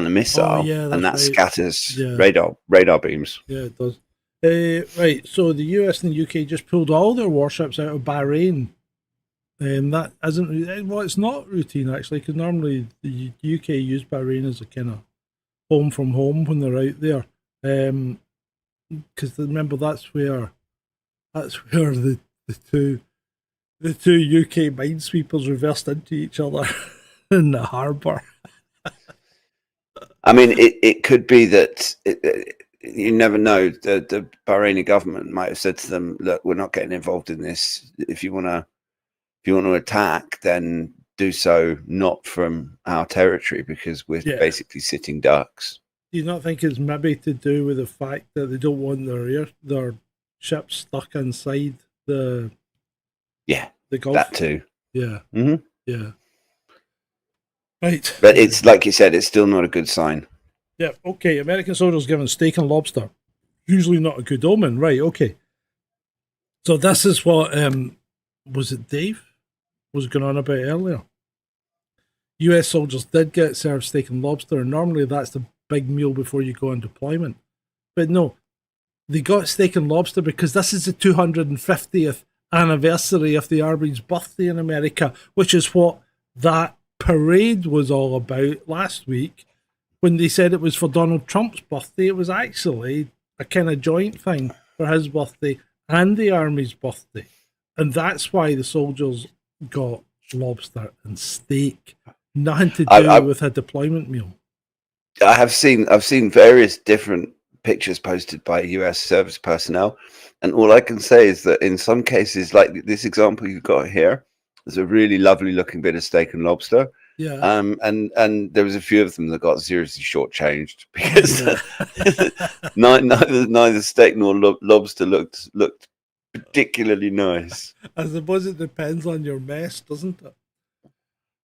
missile, and that scatters radar beams. Yeah, it does. Right, so the US and the UK just pulled all their warships out of Bahrain. That isn't, well, it's not routine actually, because normally the UK use Bahrain as a kind of home from home when they're out there. Because remember, that's where the two UK minesweepers reversed into each other in the harbour. I mean, it could be that you never know. The Bahraini government might have said to them, "Look, we're not getting involved in this. If you want to attack, then do so not from our territory, because we're basically sitting ducks." Do you not think it's maybe to do with the fact that they don't want their ships stuck inside the Gulf? That too. Yeah. Mm-hmm. Yeah. Right. But it's like you said, it's still not a good sign. Yeah, okay. American soldiers given steak and lobster. Usually not a good omen. Right, okay. So this is what was it Dave was going on about earlier. US soldiers did get served steak and lobster, and normally that's the big meal before you go on deployment. But no, they got steak and lobster because this is the 250th anniversary of the Army's birthday in America, which is what that parade was all about last week. When they said it was for Donald Trump's birthday, it was actually a kind of joint thing for his birthday and the Army's birthday. And that's why the soldiers got lobster and steak. Nothing to do with a deployment meal. I've seen various different pictures posted by US service personnel, and all I can say is that in some cases, like this example you've got here, there's a really lovely looking bit of steak and lobster. Yeah. And there was a few of them that got seriously shortchanged because neither steak nor lobster looked particularly nice. I suppose it depends on your mess, doesn't it?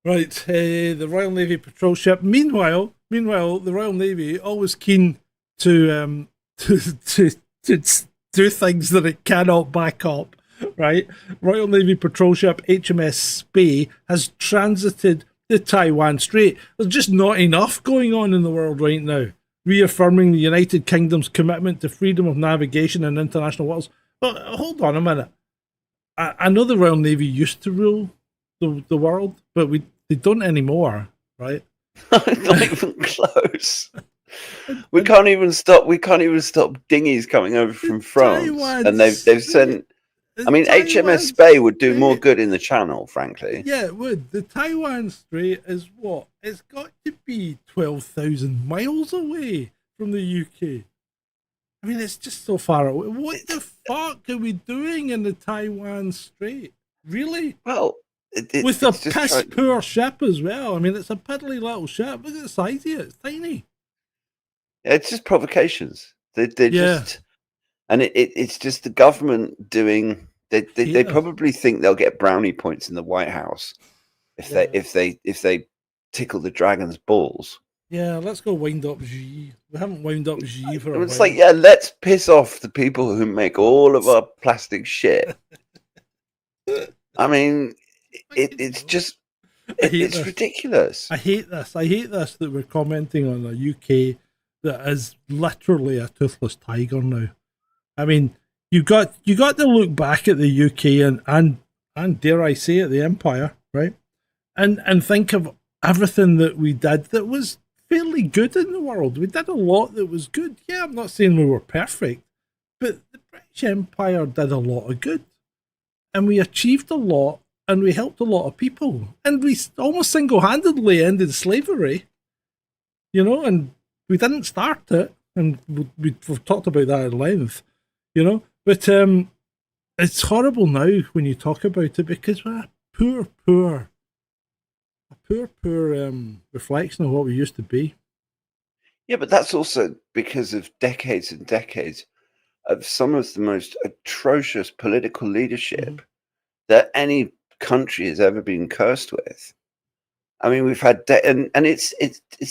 Right. The Royal Navy patrol ship. Meanwhile, the Royal Navy always keen to do things that it cannot back up. Right. Royal Navy patrol ship HMS Spey has transited the Taiwan Strait. There's just not enough going on in the world right now, reaffirming the United Kingdom's commitment to freedom of navigation in international waters. But hold on a minute. I know the Royal Navy used to rule the world, but they don't anymore, right? Not even close. We can't even stop dinghies coming over from France, Taiwan and they've sent. I mean, HMS Spey would do more good in the Channel, frankly. Yeah, it would. The Taiwan Strait is what? It's got to be 12,000 miles away from the UK. I mean, it's just so far away. What the fuck are we doing in the Taiwan Strait? Really? Well, with a piss poor ship as well. I mean, it's a piddly little ship. Look at the size of it. It's tiny. Yeah, it's just provocations. They're just, and it's just the government doing. They probably think they'll get brownie points in the White House if they tickle the dragon's balls. Yeah, let's go wind up Xi. We haven't wound up Xi for a while. It's like, yeah, let's piss off the people who make all of our plastic shit. I mean, it's just it's ridiculous. I hate this. I hate this that we're commenting on a UK that is literally a toothless tiger now. I mean, you got to look back at the UK and dare I say it, the Empire, right? And think of everything that we did that was fairly good in the world. We did a lot that was good. Yeah, I'm not saying we were perfect, but the British Empire did a lot of good. And we achieved a lot, and we helped a lot of people. And we almost single-handedly ended slavery, and we didn't start it. And we've talked about that at length, But it's horrible now when you talk about it because we're a poor reflection of what we used to be. Yeah, but that's also because of decades and decades of some of the most atrocious political leadership that any country has ever been cursed with. I mean, we've had and it's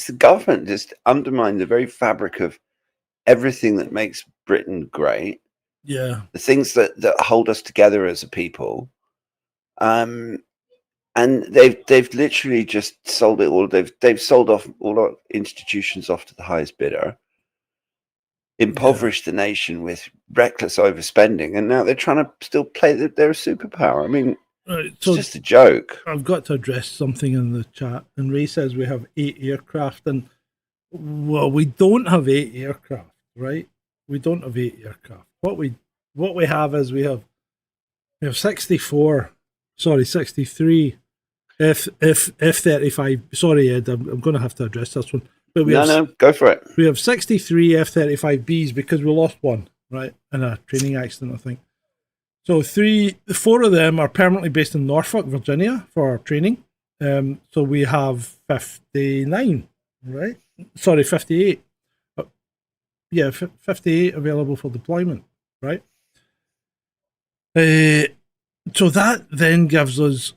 the government just undermined the very fabric of everything that makes Britain great. Yeah, The things that hold us together as a people. And they've literally just sold it all. They've sold off all our institutions off to the highest bidder, impoverished the nation with reckless overspending, and now they're trying to still play that they're a superpower. I mean, right. it's just a joke. I've got to address something in the chat, and Ray says we have 8 aircraft, and well, we don't have 8 aircraft, right? We don't have 8 aircraft. What we have is we have 63 F-35. Sorry, Ed, I'm going to have to address this one. But No, go for it. We have 63 F-35Bs because we lost one, right, in a training accident, I think. So 4 of them are permanently based in Norfolk, Virginia, for training. So we have 59, right? Sorry, 58. 58 available for deployment, right? So that then gives us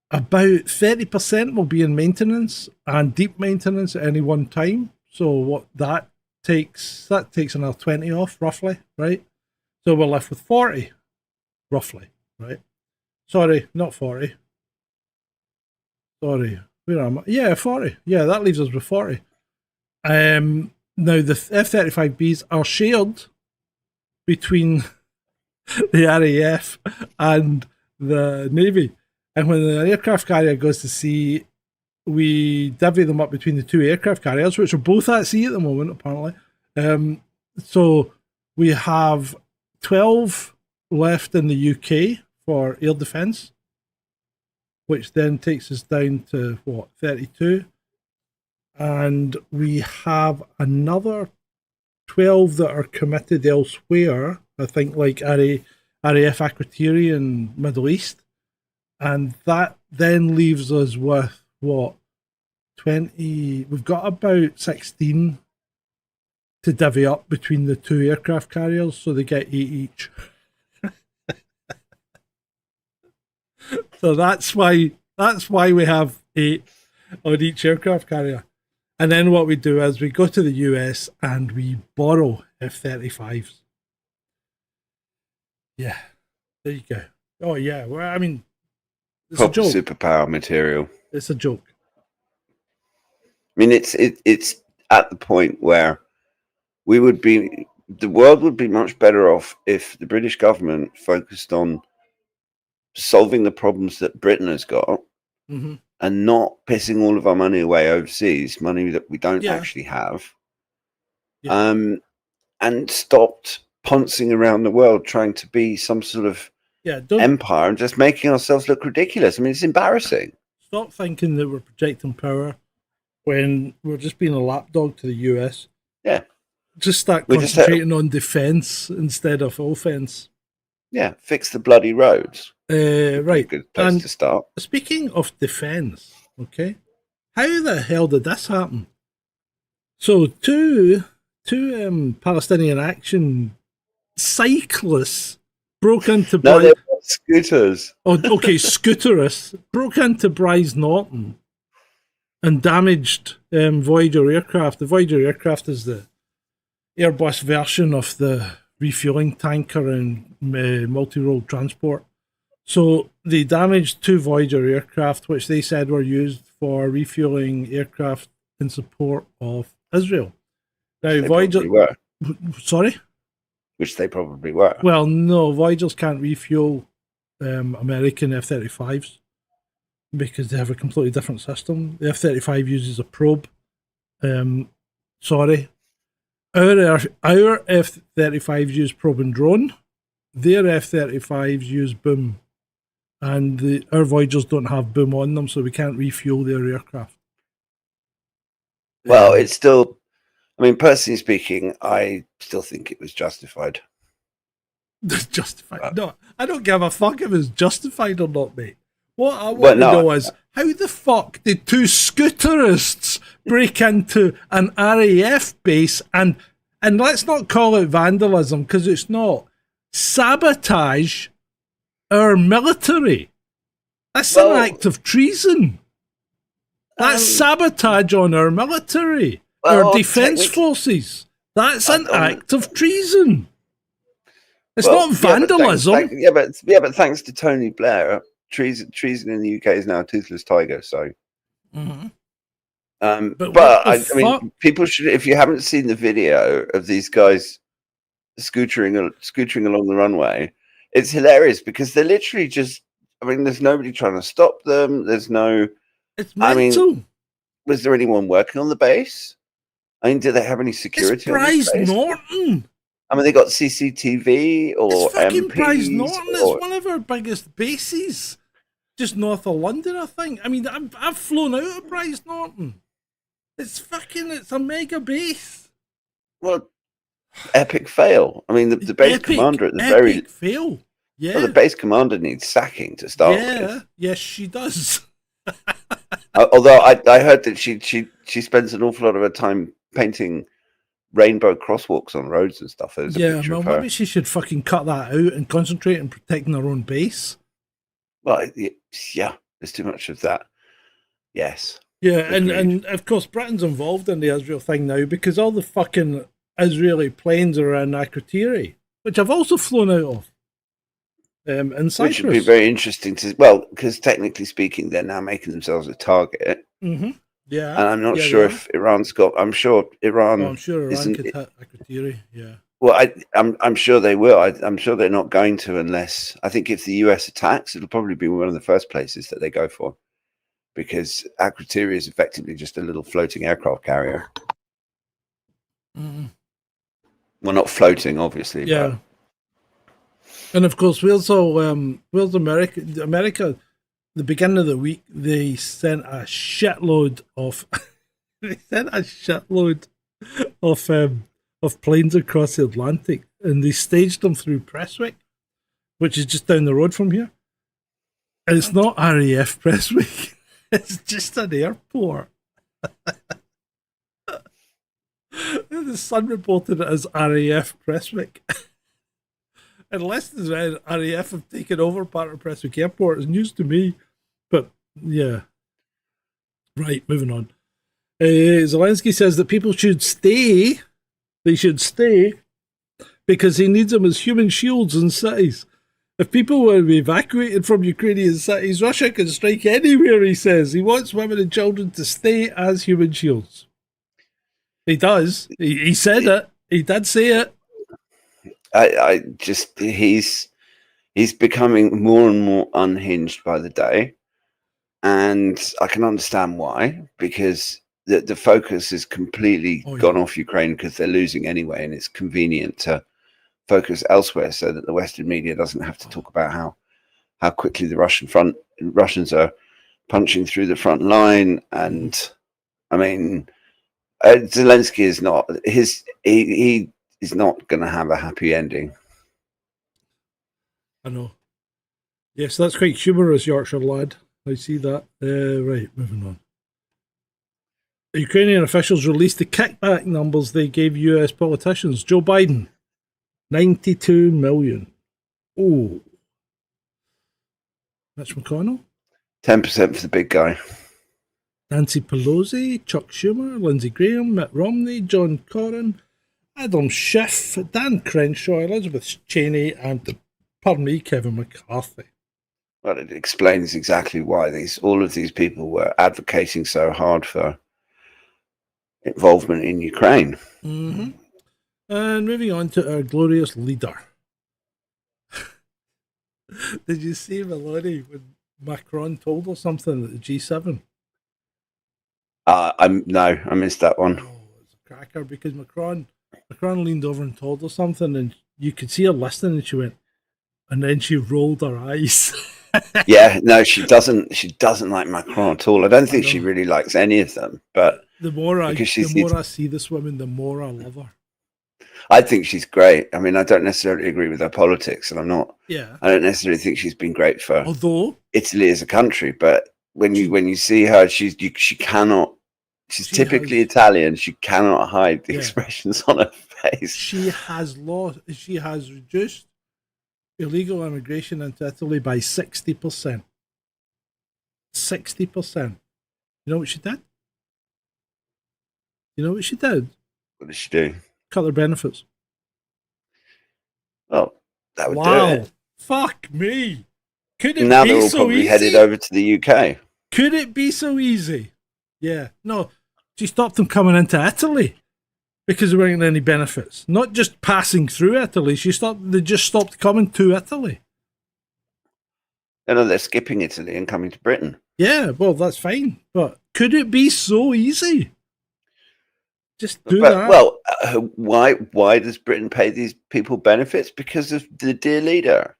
about 30% will be in maintenance and deep maintenance at any one time. So what that takes another 20 off, roughly, right? So we're left with 40, roughly, right? Sorry, not 40. Sorry, where am I? Yeah, 40. Yeah, that leaves us with 40. Now the F-35Bs are shared between the RAF and the Navy. And when the aircraft carrier goes to sea, we divvy them up between the 2 aircraft carriers, which are both at sea at the moment, apparently. So we have 12 left in the UK for air defence, which then takes us down to, 32? And we have another 12 that are committed elsewhere, I think, like RAF Akrotiri in Middle East. And that then leaves us with, 20? We've got about 16 to divvy up between the 2 aircraft carriers, so they get 8 each. So that's why we have 8 on each aircraft carrier. And then what we do is we go to the US and we borrow F-35s. Yeah, there you go. Oh yeah, well, I mean, it's Proper a joke. Superpower material. It's a joke. I mean, it's at the point where the world would be much better off if the British government focused on solving the problems that Britain has got and not pissing all of our money away overseas, money that we don't actually have, and stopped pouncing around the world trying to be some sort of empire and just making ourselves look ridiculous. I mean, it's embarrassing. Stop thinking that we're projecting power when we're just being a lapdog to the US. Yeah. Just start concentrating on defence instead of offence. Yeah, fix the bloody roads. Right. Good place to start. Speaking of defence, okay, how the hell did this happen? So two Palestinian Action cyclists broke into they were scooters. Oh, okay, scooterists broke into Bryce Norton and damaged Voyager aircraft. The Voyager aircraft is the Airbus version of the refueling tanker and multi-role transport. So they damaged 2 Voyager aircraft, which they said were used for refueling aircraft in support of Israel. Now, Voyager were. Sorry? Which they probably were. Well, no, Voyagers can't refuel American F-35s because they have a completely different system. The F-35 uses a probe. Sorry. Our F-35s use probe and drone. Their F-35s use boom. And our Voyagers don't have boom on them, so we can't refuel their aircraft. Well, it's still... I mean, personally speaking, I still think it was justified. Justified. No, I don't give a fuck if it's justified or not, mate. What I want Well, to no. know is how the fuck did two scooterists break into an RAF base and let's not call it vandalism because it's not, sabotage our military? That's an act of treason. That's sabotage on our military, our defence forces. That's an act of treason. It's not vandalism. But thanks to Tony Blair, treason in the UK is now a toothless tiger. So, but I mean, people should. If you haven't seen the video of these guys scootering along the runway, it's hilarious because they're literally just. I mean, there's nobody trying to stop them. There's no. It's mental. I mean, was there anyone working on the base? I mean, do they have any security? It's Bryce Norton. I mean, they got CCTV or it's fucking MPs Bryce Norton. It's one of our biggest bases, just north of London, I think. I mean, I've flown out of Bryce Norton. It's a mega base. Well, epic fail. I mean, the base commander at the very fail. Yeah, well, the base commander needs sacking to start with. Yes, she does. Although I heard that she spends an awful lot of her time painting rainbow crosswalks on roads and stuff. Well, maybe she should fucking cut that out and concentrate on protecting her own base. Well, yeah, there's too much of that. Yes. Yeah, and of course Britain's involved in the Israel thing now because all the fucking Israeli planes are in Akrotiri, which I've also flown out of. In Cyprus. Which would be very interesting because technically speaking, they're now making themselves a target. Mm-hmm. Yeah, and I'm not sure if Iran's got. I'm sure Iran. I'm sure Iran could hit Akrotiri. Yeah. Well, I'm sure they will. I'm sure they're not going to unless I think if the US attacks, it'll probably be one of the first places that they go for, because Akrotiri is effectively just a little floating aircraft carrier. Mm-hmm. Well, not floating, obviously. Yeah. But... And of course, America. The beginning of the week, they sent a shitload of of planes across the Atlantic, and they staged them through Prestwick, which is just down the road from here. And it's not RAF Prestwick; it's just an airport. The Sun reported it as RAF Prestwick. Unless the RAF have taken over part of Prestwick Airport, it's news to me. But, yeah. Right, moving on. Zelensky says that people should stay. They should stay because he needs them as human shields in cities. If people were to be evacuated from Ukrainian cities, Russia can strike anywhere, he says. He wants women and children to stay as human shields. He does. He said it. He did say it. He's becoming more and more unhinged by the day, and I can understand why, because the focus is completely gone off Ukraine because they're losing anyway, and it's convenient to focus elsewhere so that the Western media doesn't have to talk about how quickly the Russians are punching through the front line. And I mean, Zelensky is not he is not going to have a happy ending. I know. Yes, that's quite humorous, Yorkshire lad. I see that. Right, moving on. The Ukrainian officials released the kickback numbers they gave US politicians. Joe Biden, 92 million. Oh. Mitch McConnell? 10% for the big guy. Nancy Pelosi, Chuck Schumer, Lindsey Graham, Mitt Romney, John Cornyn, Adam Schiff, Dan Crenshaw, Elizabeth Cheney, and, pardon me, Kevin McCarthy. Well, it explains exactly why all of these people were advocating so hard for involvement in Ukraine. Mm-hmm. And moving on to our glorious leader. Did you see Melanie when Macron told her something at the G7? No, I missed that one. Oh, it's a cracker because Macron leaned over and told her something, and you could see her listening, and she went, and then she rolled her eyes. Yeah, no, she doesn't like Macron at all. I don't think she really likes any of them. But the more I see this woman, the more I love her. I think she's great. I mean, I don't necessarily agree with her politics, and I don't necessarily think she's been great for Italy as a country. But when you see her, she cannot. She's typically Italian. She cannot hide the expressions on her face. She has reduced illegal immigration into Italy by 60%. 60%. You know what she did? What does she do? Cut their benefits. Well, that would do it. Fuck me. Could it now be they're all so probably easy? headed over to the UK. Could it be so easy? Yeah. No, she stopped them coming into Italy because they weren't getting any benefits. Not just passing through Italy. They just stopped coming to Italy. No, they're skipping Italy and coming to Britain. Yeah, well, that's fine. But could it be so easy? Just do that. Well, why does Britain pay these people benefits? Because of the dear leader.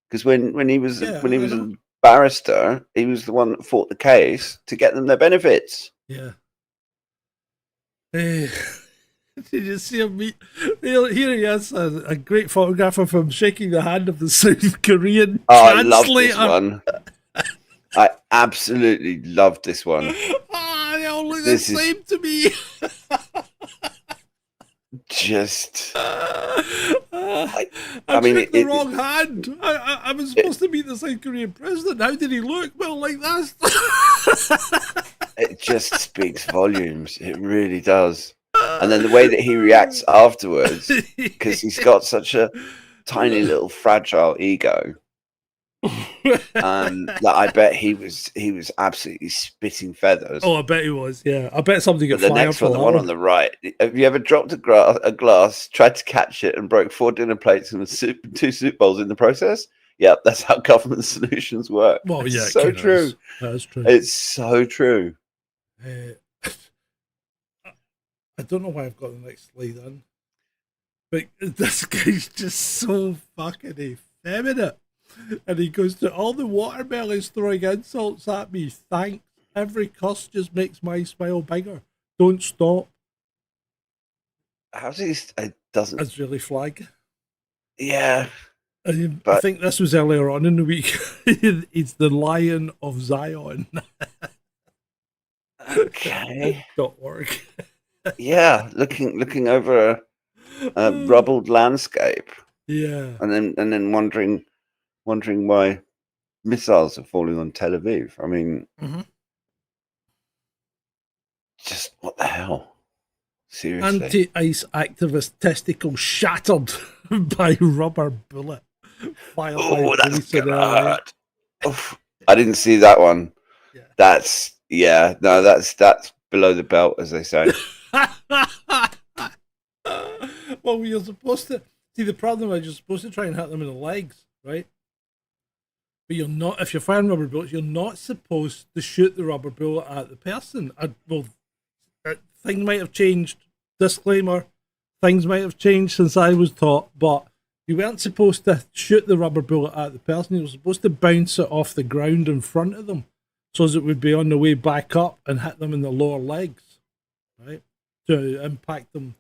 Because when he was a barrister, he was the one that fought the case to get them their benefits. Yeah. Did you see him meet? Here he is, a great photograph of him shaking the hand of the South Korean translator. I love this one. I absolutely love this one. They all look the same to me. Just, I mean, the wrong hand. I was supposed to meet the South Korean president. How did he look? Well, like this. It just speaks volumes. It really does. And then the way that he reacts afterwards, because he's got such a tiny little fragile ego. That I bet he was absolutely spitting feathers. Oh, I bet he was. Yeah, I bet somebody got fired. The next one, the one on the right. Have you ever dropped a glass, tried to catch it, and broke 4 dinner plates and 2 soup bowls in the process? Yep, that's how government solutions work. Well, yeah, it's so true. That's true. It's so true. I don't know why I've got the next slide on, but this guy's just so fucking effeminate. And he goes to all the watermelons throwing insults at me. Thanks. Every cuss just makes my smile bigger. Don't stop. How's he? It doesn't. That's really flag. Yeah. I think this was earlier on in the week. It's the Lion of Zion. Okay. .org. Yeah, looking over a rubbled landscape. Yeah. And then wondering why missiles are falling on Tel Aviv. I mean, just what the hell? Seriously. Anti-ICE activist testicles shattered by rubber bullet. Oh, that's gonna hurt. Oof. I didn't see that one. Yeah. That's below the belt, as they say. Well, you're supposed to see the problem is you're supposed to try and hit them in the legs, right? But you're not. If you're firing rubber bullets, you're not supposed to shoot the rubber bullet at the person. Things might have changed. Disclaimer: things might have changed since I was taught, but you weren't supposed to shoot the rubber bullet at the person. You were supposed to bounce it off the ground in front of them, so as it would be on the way back up and hit them in the lower legs, right? To impact them,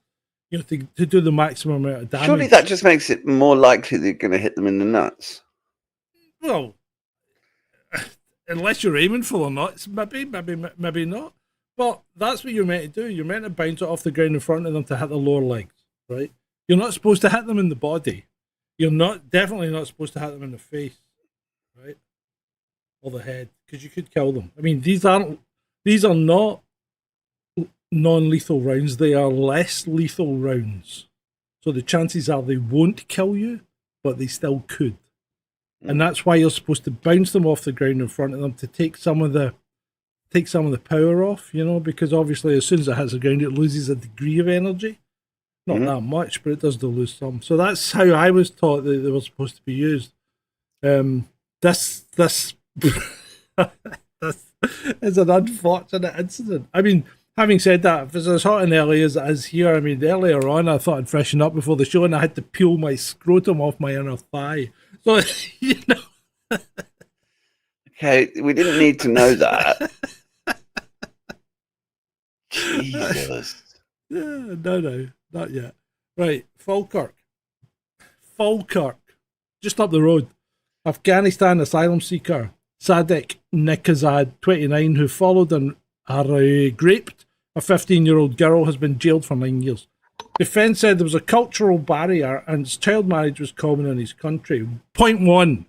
to do the maximum amount of damage. Surely that just makes it more likely they're going to hit them in the nuts. Well, unless you're aiming for the nuts, maybe not. But that's what you're meant to do. You're meant to bounce it off the ground in front of them to hit the lower legs, right? You're not supposed to hit them in the body. You're definitely not supposed to hit them in the face, right? Or the head, because you could kill them. I mean, these are not non-lethal rounds. They are less lethal rounds. So the chances are they won't kill you, but they still could. And that's why you're supposed to bounce them off the ground in front of them to take some of the power off, because obviously as soon as it hits the ground, it loses a degree of energy. Not that much, but it does lose some. So that's how I was taught that they were supposed to be used. This is an unfortunate incident. I mean, having said that, if it's as hot in LA as it is here, I mean, earlier on I thought I'd freshen up before the show and I had to peel my scrotum off my inner thigh. So, Okay, we didn't need to know that. Jesus. No, not yet. Right, Falkirk, just up the road. Afghanistan asylum seeker Sadek Nikazad, 29, who followed and raped a 15-year-old girl, has been jailed for 9 years. Defence said there was a cultural barrier and child marriage was common in his country. Point one,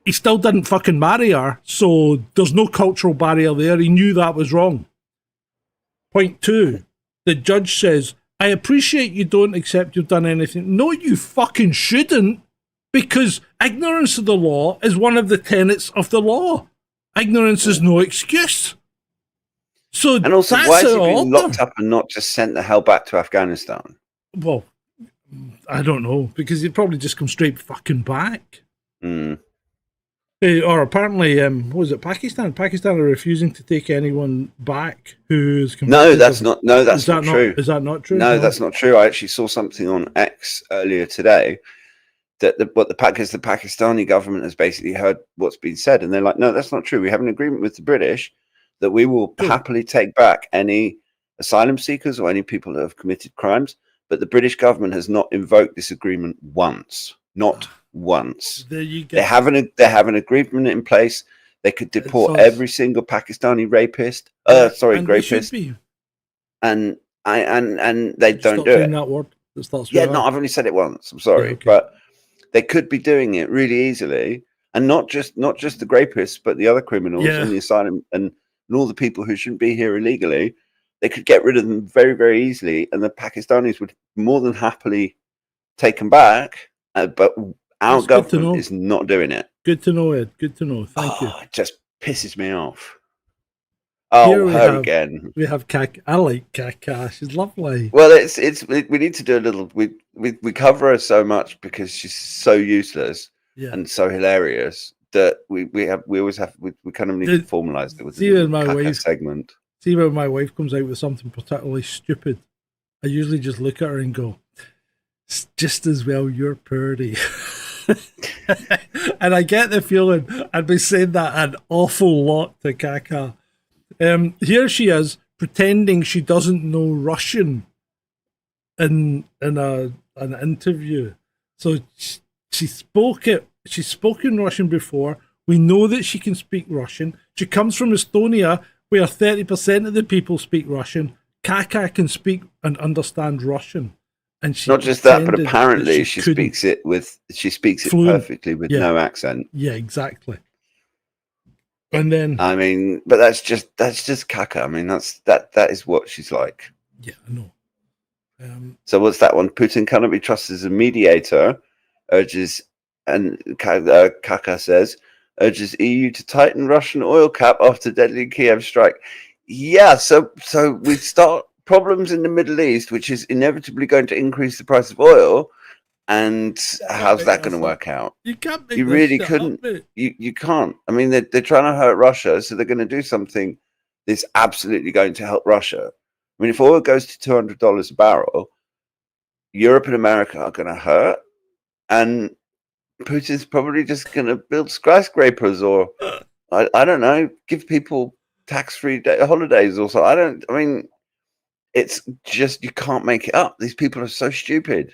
he still didn't fucking marry her, so there's no cultural barrier there. He knew that was wrong. Point two, the judge says, I appreciate you don't accept you've done anything. No, you fucking shouldn't, because ignorance of the law is one of the tenets of the law. Ignorance is no excuse. So And also, that's why has he an been order. locked up and not just sent the hell back to Afghanistan? Well, I don't know, because he'd probably just come straight fucking back. Mm. Or apparently, what was it, Pakistan? Pakistan are refusing to take anyone back who's convicted. No, that's not true. Is that not true? No, that's not true. I actually saw something on X earlier today that the Pakistani government has basically heard what's been said, and they're like, no, that's not true. We have an agreement with the British that we will happily take back any asylum seekers or any people that have committed crimes, but the British government has not invoked this agreement once. Not once. There you go. They have an agreement in place. They could deport every single Pakistani rapist. Rapist. And they don't do it. That word that starts with yeah, no, I've only said it once. I'm sorry, okay. But they could be doing it really easily, and not just the rapists, but the other criminals and the asylum and all the people who shouldn't be here illegally. They could get rid of them very, very easily, and the Pakistanis would more than happily take them back. But our government is not doing it. Good to know, Ed. Good to know. Thank you. It just pisses me off. Oh, her again. We have Kaka. I like Kaka. She's lovely. Well, we need to do a little. We cover her so much because she's so useless and so hilarious that we always have we kind of need to formalize it with a segment. See, when my wife comes out with something particularly stupid, I usually just look at her and go, "It's just as well you're purdy." And I get the feeling I'd be saying that an awful lot to Kaka. Here she is pretending she doesn't know Russian in an interview. So she's spoken Russian before. We know that she can speak Russian. She comes from Estonia, where 30% of the people speak Russian. Kaka can speak and understand Russian. And she not just that, but apparently she speaks it fluent. Perfectly with no accent. Yeah, exactly. And then I mean, but that's just Kaka. I mean, that is what she's like. Yeah, I know. So what's that one? Putin cannot be trusted as a mediator. Kaka says urges EU to tighten Russian oil cap after deadly Kiev strike. Yeah, so we start problems in the Middle East, which is inevitably going to increase the price of oil. And how's that going to work out? You can't. You really couldn't. You can't. I mean, they're trying to hurt Russia, so they're going to do something that's absolutely going to help Russia. I mean, if oil goes to $200 a barrel, Europe and America are going to hurt, and Putin's probably just going to build skyscrapers, or I don't know, give people tax-free holidays or so. I mean, it's just you can't make it up. These people are so stupid.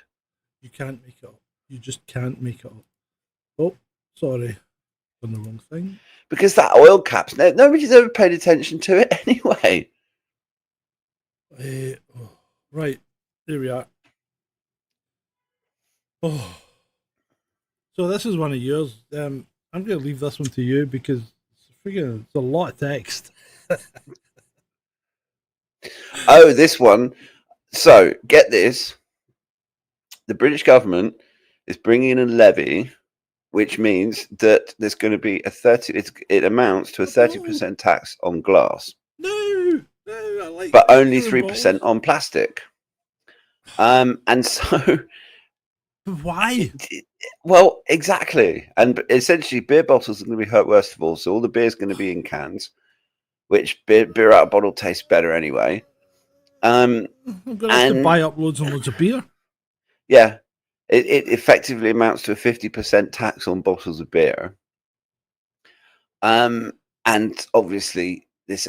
You can't make it up. You just can't make it up. Oh, sorry. Done the wrong thing. Because that oil caps, nobody's ever paid attention to it anyway. Right. There we are. Oh. So this is one of yours. I'm going to leave this one to you because it's a lot of text. Oh, this one. So, get this. The British government is bringing in a levy, which means that there's going to be it amounts to a 30% tax on glass. No, I like. But only 3% on plastic. And so, why? Well, exactly. And essentially, beer bottles are going to be hurt worst of all. So all the beer is going to be in cans, which beer out of bottle tastes better anyway. I'm going to have to buy up loads and loads of beer. Yeah, it effectively amounts to a 50% tax on bottles of beer. And obviously this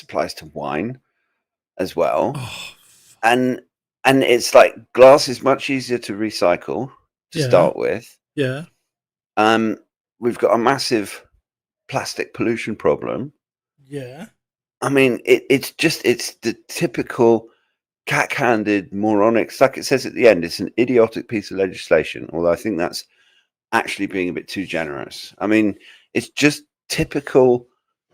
applies to wine as well. Oh, and And it's like glass is much easier to recycle to start with. Yeah. We've got a massive plastic pollution problem. Yeah. I mean, it's the typical cack-handed moronic. It's like it says at the end, it's an idiotic piece of legislation. Although I think that's actually being a bit too generous. I mean, it's just typical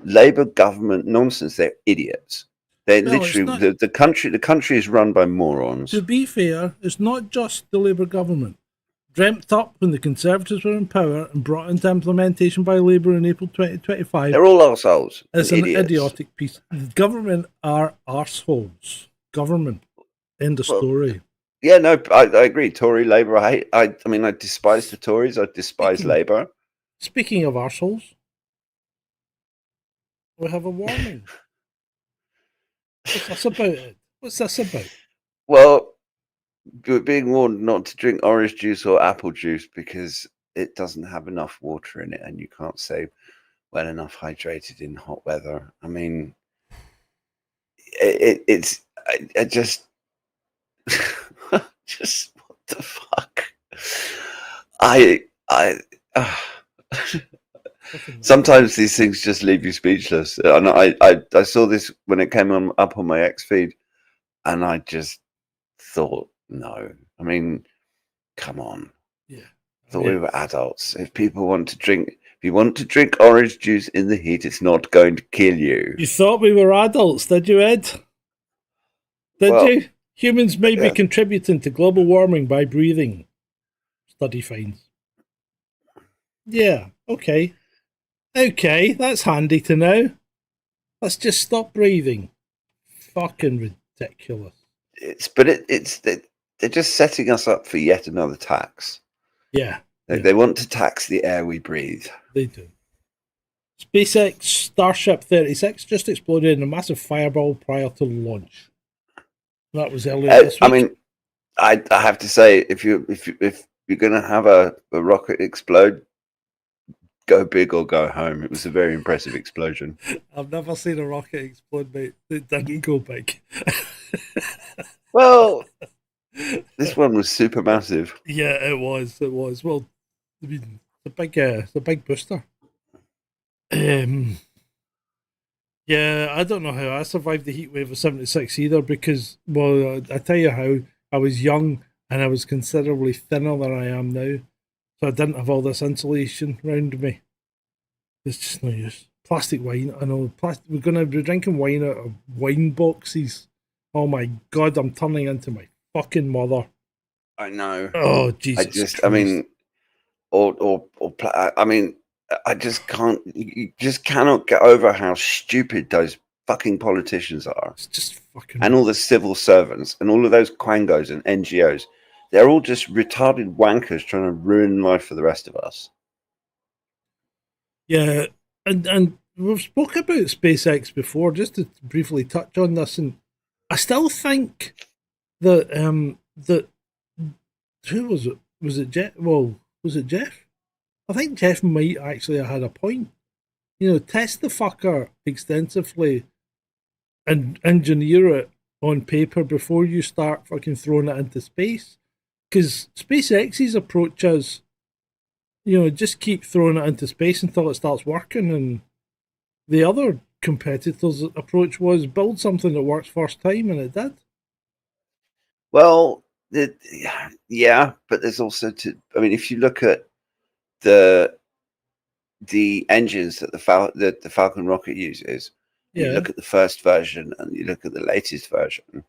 Labour government nonsense. They're idiots. They're literally the country. The country is run by morons. To be fair, it's not just the Labour government. Dreamt up when the Conservatives were in power and brought into implementation by Labour in April 2025. They're all arseholes. It's an idiotic piece. The government are arseholes. Government. End of story. Yeah, no, I agree. Tory, Labour, I mean, I despise the Tories. I despise Labour. Speaking of arseholes, we have a warning. What's this about it? What's this about? Well, we're being warned not to drink orange juice or apple juice because it doesn't have enough water in it and you can't stay well enough hydrated in hot weather. I mean, it's just what the fuck? Sometimes these things just leave you speechless. And I saw this when it came up on my X feed, and I just thought, no. I mean, come on. Yeah. I thought we were adults. If you want to drink orange juice in the heat, it's not going to kill you. You thought we were adults, did you, Ed? Did you? Humans may be contributing to global warming by breathing. Study finds. Yeah, okay. Okay, that's handy to know. Let's just stop breathing. Fucking ridiculous. They're just setting us up for yet another tax. Yeah. They want to tax the air we breathe. They do. SpaceX Starship 36 just exploded in a massive fireball prior to launch. That was earlier this week. I mean, I have to say, if you're going to have a rocket explode, go big or go home. It was a very impressive explosion. I've never seen a rocket explode, mate. It didn't go big. Well, this one was super massive. Yeah, it was. It was. Well, I mean, it's a big booster. Yeah, I don't know how I survived the heat wave of 76 either because, well, I tell you how, I was young and I was considerably thinner than I am now. So I didn't have all this insulation around me. It's just no use. Plastic wine, I know. We're going to be drinking wine out of wine boxes. Oh my God, I'm turning into my fucking mother. I know. Oh, Jesus Christ. I mean, I mean, I just can't. You just cannot get over how stupid those fucking politicians are. It's just fucking. And all the civil servants and all of those quangos and NGOs. They're all just retarded wankers trying to ruin life for the rest of us. Yeah, and we've spoke about SpaceX before, just to briefly touch on this, and I still think that that who was it? Was it Jeff? Well, was it Jeff? I think Jeff might actually have had a point. You know, test the fucker extensively and engineer it on paper before you start fucking throwing it into space. Because SpaceX's approach is, you know, just keep throwing it into space until it starts working. And the other competitor's approach was build something that works first time, and it did. Well, yeah, but there's also I mean, if you look at the engines that the Falcon rocket uses, you look at the first version and you look at the latest version,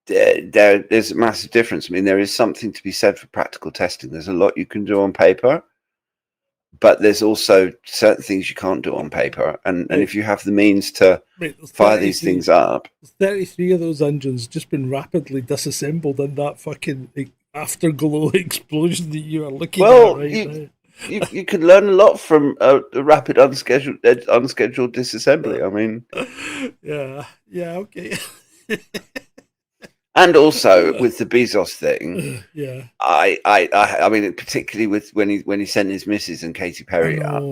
there's a massive difference. I mean, there is something to be said for practical testing. There's a lot you can do on paper, but there's also certain things you can't do on paper. And if you have the means to fire these things up, 33 of those engines just been rapidly disassembled in that fucking afterglow explosion that you are looking at right now. You can learn a lot from a rapid unscheduled disassembly. I mean, yeah, okay. And also with the Bezos thing, yeah, I mean, particularly with when he sent his missus and Katy Perry up,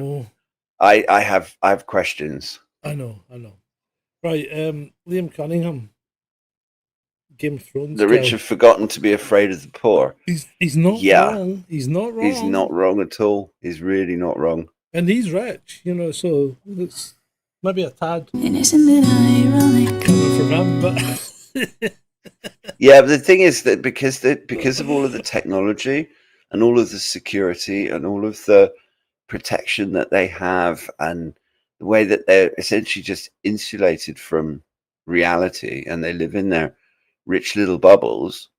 I have questions. I know. Right, Liam Cunningham Game of Thrones. The rich have forgotten to be afraid of the poor. He's not wrong. He's not wrong. He's not wrong at all. He's really not wrong. And he's rich, so it's maybe a tad. And isn't it ironic? Coming from him, but yeah, but the thing is that because of all of the technology and all of the security and all of the protection that they have and the way that they're essentially just insulated from reality and they live in their rich little bubbles,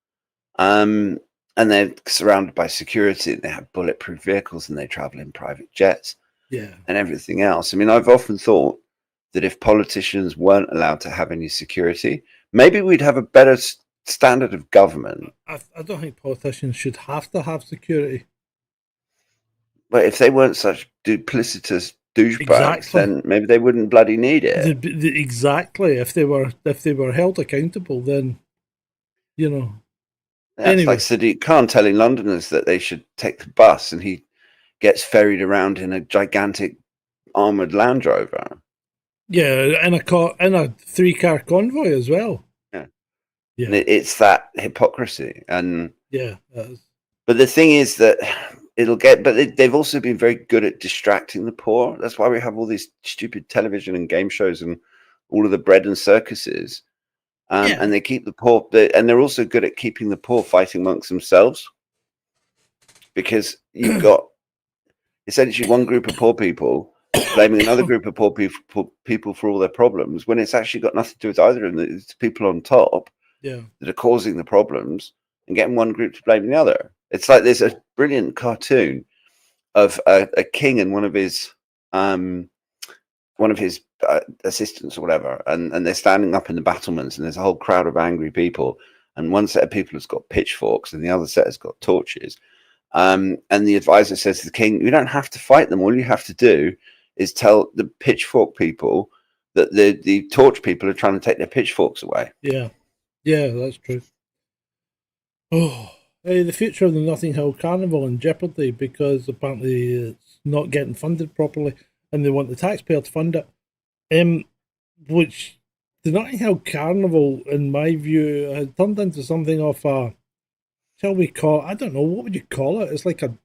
and they're surrounded by security and they have bulletproof vehicles and they travel in private jets and everything else. I mean, I've often thought that if politicians weren't allowed to have any security, maybe we'd have a better standard of government. I don't think politicians should have to have security. But if they weren't such duplicitous douchebags, then maybe they wouldn't bloody need it. Exactly. If they were held accountable, then Yeah, anyway. It's like Sadiq Khan telling Londoners that they should take the bus, and he gets ferried around in a gigantic armored Land Rover. Yeah, in a 3-car convoy as well. Yeah. And it's that hypocrisy, and but the thing is that they've also been very good at distracting the poor. That's why we have all these stupid television and game shows and all of the bread and circuses. And they keep the poor, and they're also good at keeping the poor fighting amongst themselves, because you've got essentially one group of poor people blaming another group of poor people for all their problems, when it's actually got nothing to do with either of them. It's people on top that are causing the problems and getting one group to blame the other. It's like there's a brilliant cartoon of a king and one of his assistants or whatever, and they're standing up in the battlements, and there's a whole crowd of angry people, and one set of people has got pitchforks and the other set has got torches, and the advisor says to the king, you don't have to fight them, all you have to do is tell the pitchfork people that the torch people are trying to take their pitchforks away. Yeah, that's true. The future of the Notting Hill Carnival in jeopardy because apparently it's not getting funded properly and they want the taxpayer to fund it. Which the Notting Hill Carnival, in my view, had turned into something of a, shall we call it, I don't know, what would you call it? It's like a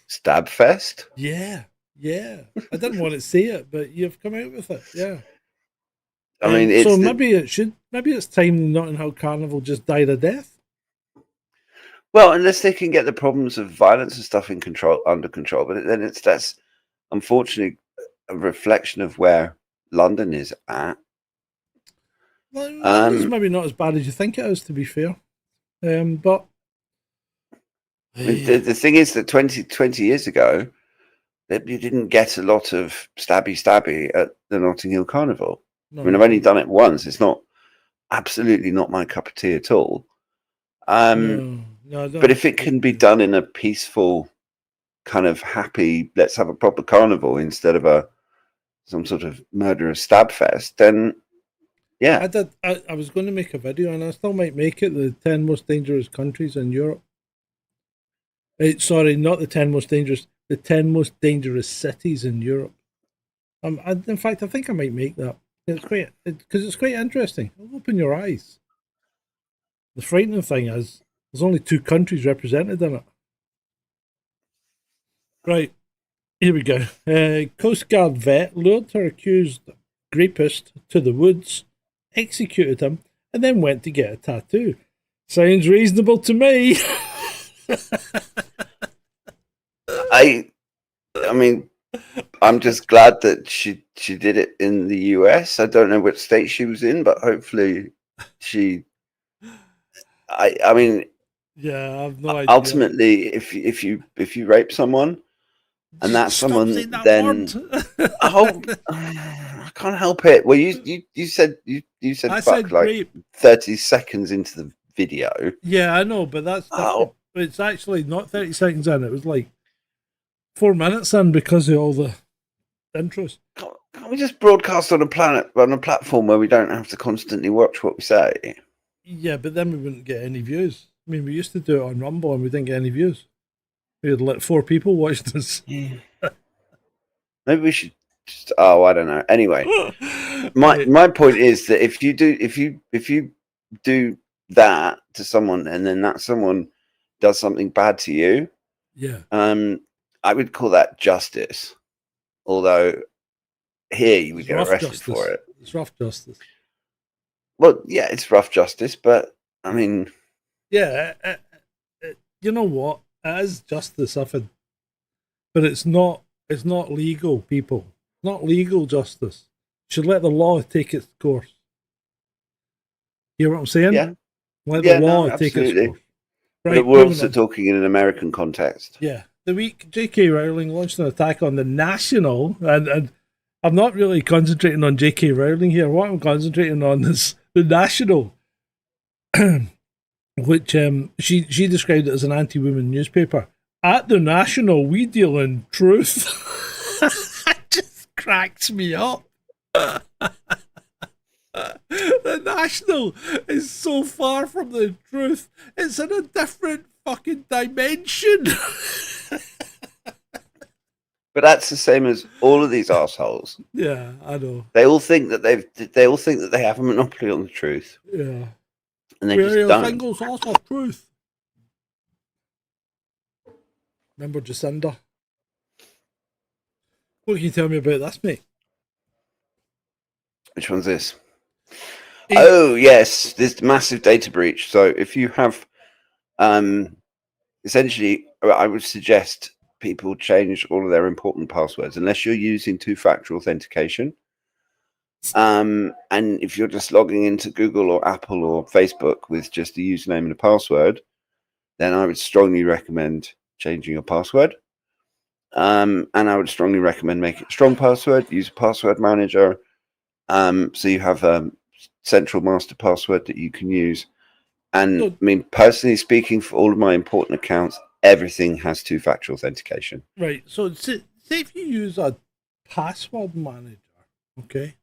stab fest? Yeah. I didn't want to say it, but you've come out with it, yeah. I mean, so maybe it's time the Notting Hill Carnival just died a death. Well, unless they can get the problems of violence and stuff under control, but then that's unfortunately a reflection of where London is at. Well, it's maybe not as bad as you think it is, to be fair. But the thing is that 20 years ago, you didn't get a lot of stabby at the Notting Hill Carnival. No. I mean, I've only done it once. It's absolutely not my cup of tea at all. But if it can be done in a peaceful, kind of happy, let's have a proper carnival instead of some sort of murderous stab fest, then yeah. I was going to make a video, and I still might make it, the 10 most dangerous countries in Europe. Sorry, not the 10 most dangerous, the 10 most dangerous cities in Europe. In fact, I think I might make that. It's quite interesting. It'll open your eyes. The frightening thing is, there's only 2 countries represented in it. Right, here we go. Coast Guard vet lured her accused rapist to the woods, executed him, and then went to get a tattoo. Sounds reasonable to me. I mean, I'm just glad that she did it in the US. I don't know which state she was in, but hopefully she. I mean, yeah, I have no idea. Ultimately, if you rape someone, and that's someone, then I can't help it. Well, you said fuck said like rape. 30 seconds into the video. Yeah, I know, but it's actually not 30 seconds in. It was like 4 minutes in because of all the intros. Can't we just broadcast on a platform where we don't have to constantly watch what we say? Yeah, but then we wouldn't get any views. I mean, we used to do it on Rumble and we didn't get any views. We had like 4 people watched us. Yeah. Maybe we should just, I don't know. Anyway. my point is that if you do that to someone and then that someone does something bad to you, I would call that justice. Although here you would get arrested for it. It's rough justice. Well, yeah, it's rough justice, but I mean, yeah, you know what? It is justice, but it's not legal, people. It's not legal justice. You should let the law take its course. You hear what I'm saying? Yeah. Let the law take its course. Right, but we're also talking in an American context. Yeah. The week J.K. Rowling launched an attack on the National, and I'm not really concentrating on J.K. Rowling here. What I'm concentrating on is the National, which she described it as an anti-women newspaper. At the National, we deal in truth. It just cracks me up. The National is so far from the truth. It's in a different fucking dimension. But that's the same as all of these assholes. Yeah, I know. They all think that they have a monopoly on the truth. Yeah. And they just don't. Single source of truth. Remember Jacinda? What can you tell me about this, mate? Which one's this? Oh, yes, this massive data breach. So if you have, essentially, I would suggest people change all of their important passwords unless you're using two-factor authentication. And if you're just logging into Google or Apple or Facebook with just a username and a password, then I would strongly recommend changing your password. And I would strongly recommend making a strong password, use a password manager. So you have a central master password that you can use. And I mean, personally speaking, for all of my important accounts, everything has two-factor authentication. Right. So say if you use a password manager, okay,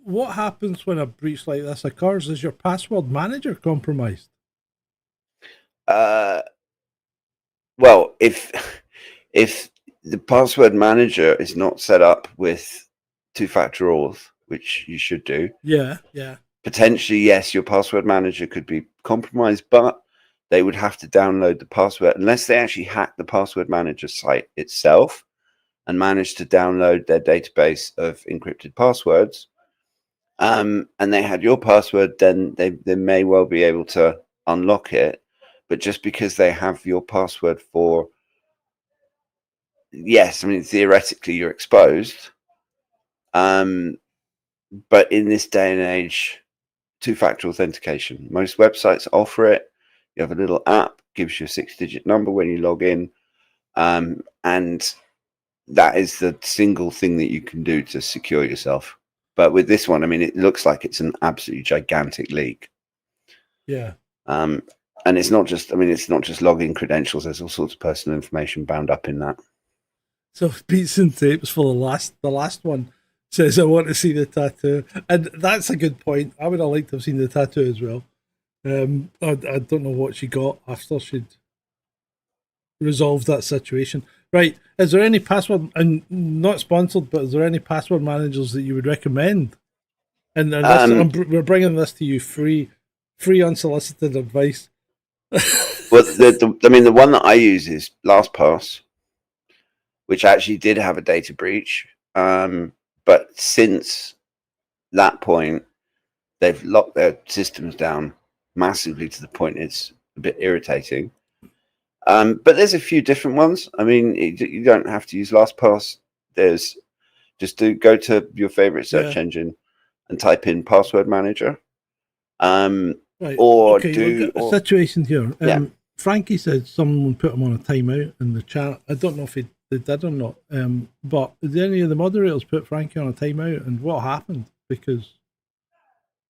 what happens when a breach like this occurs? Is your password manager compromised? Well, if the password manager is not set up with two-factor auth, which you should do. Yeah. Potentially, yes, your password manager could be compromised, but they would have to download the password unless they actually hack the password manager site itself and manage to download their database of encrypted passwords. And they had your password, then they may well be able to unlock it. But just because they have your password for, yes, I mean, theoretically you're exposed. But in this day and age, two-factor authentication, most websites offer it. You have a little app, gives you a 6-digit number when you log in. And that is the single thing that you can do to secure yourself. But with this one, I mean, it looks like it's an absolutely gigantic leak. Yeah. And it's not just login credentials. There's all sorts of personal information bound up in that. So Beats and Tapes for the last one says, I want to see the tattoo. And that's a good point. I would have liked to have seen the tattoo as well. I don't know what she got after she'd resolved that situation. Right. Is there any password, and not sponsored, but is there any password managers that you would recommend? And we're bringing this to you free unsolicited advice. Well, the one that I use is LastPass, which actually did have a data breach. But since that point, they've locked their systems down massively to the point it's a bit irritating. But there's a few different ones. I mean, you don't have to use LastPass. There's just go to your favorite search engine and type in password manager. Right. Or situation here. Frankie said someone put him on a timeout in the chat. I don't know if they did or not. But did any of the moderators put Frankie on a timeout, and what happened? Because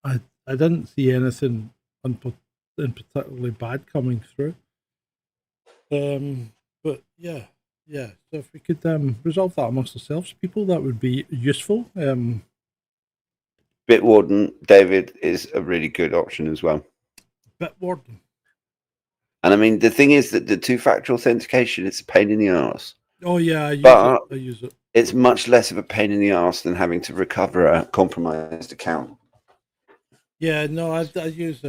I didn't see anything in particularly bad coming through. But yeah. So if we could resolve that amongst ourselves, people, that would be useful. Bitwarden, David, is a really good option as well. Bitwarden. And I mean, the thing is that the two-factor authentication, it's a pain in the arse. Oh yeah, I But use it. it's much less of a pain in the ass than having to recover a compromised account. Yeah, no, I use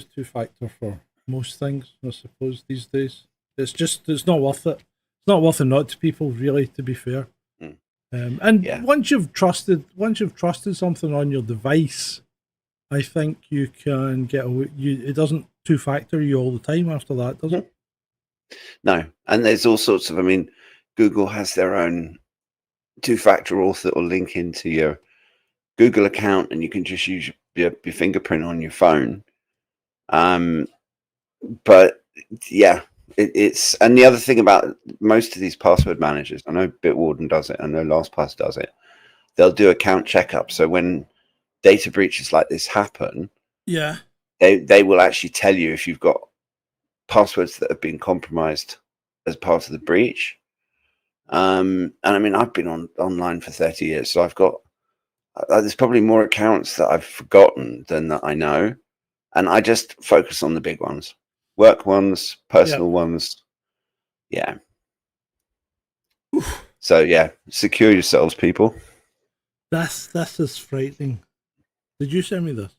two-factor for most things, I suppose, these days. It's not worth it. It's not worth a nut to people, really, to be fair. And Yeah. once you've trusted something on your device, I think you can get away. It doesn't two-factor you all the time after that, does it? No, and there's all sorts of. I mean, Google has their own two-factor auth that will link into your Google account, and you can just use your fingerprint on your phone. But yeah, it's and the other thing about most of these password managers, I know Bitwarden does it, I know LastPass does it. They'll do account checkup, so when data breaches like this happen, Yeah, they will actually tell you if you've got passwords that have been compromised as part of the breach. And I mean, I've been online for 30 years, so I've got there's probably more accounts that I've forgotten than that I know, and I just focus on the big ones, work ones, personal ones. Yeah. Oof. So yeah, secure yourselves, people. This is frightening. Did you send me this?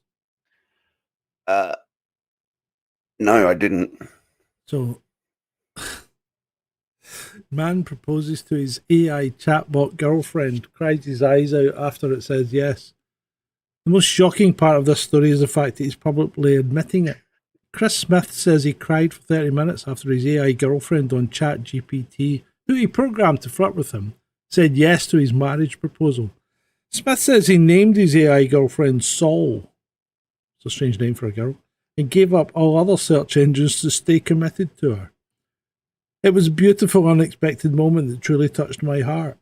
No, I didn't. So, man proposes to his AI chatbot girlfriend, cries his eyes out after it says yes. The most shocking part of this story is the fact that he's publicly admitting it. Chris Smith says he cried for 30 minutes after his AI girlfriend on ChatGPT, who he programmed to flirt with him, said yes to his marriage proposal. Smith says he named his AI girlfriend Sol, it's a strange name for a girl, and gave up all other search engines to stay committed to her. It was a beautiful, unexpected moment that truly touched my heart.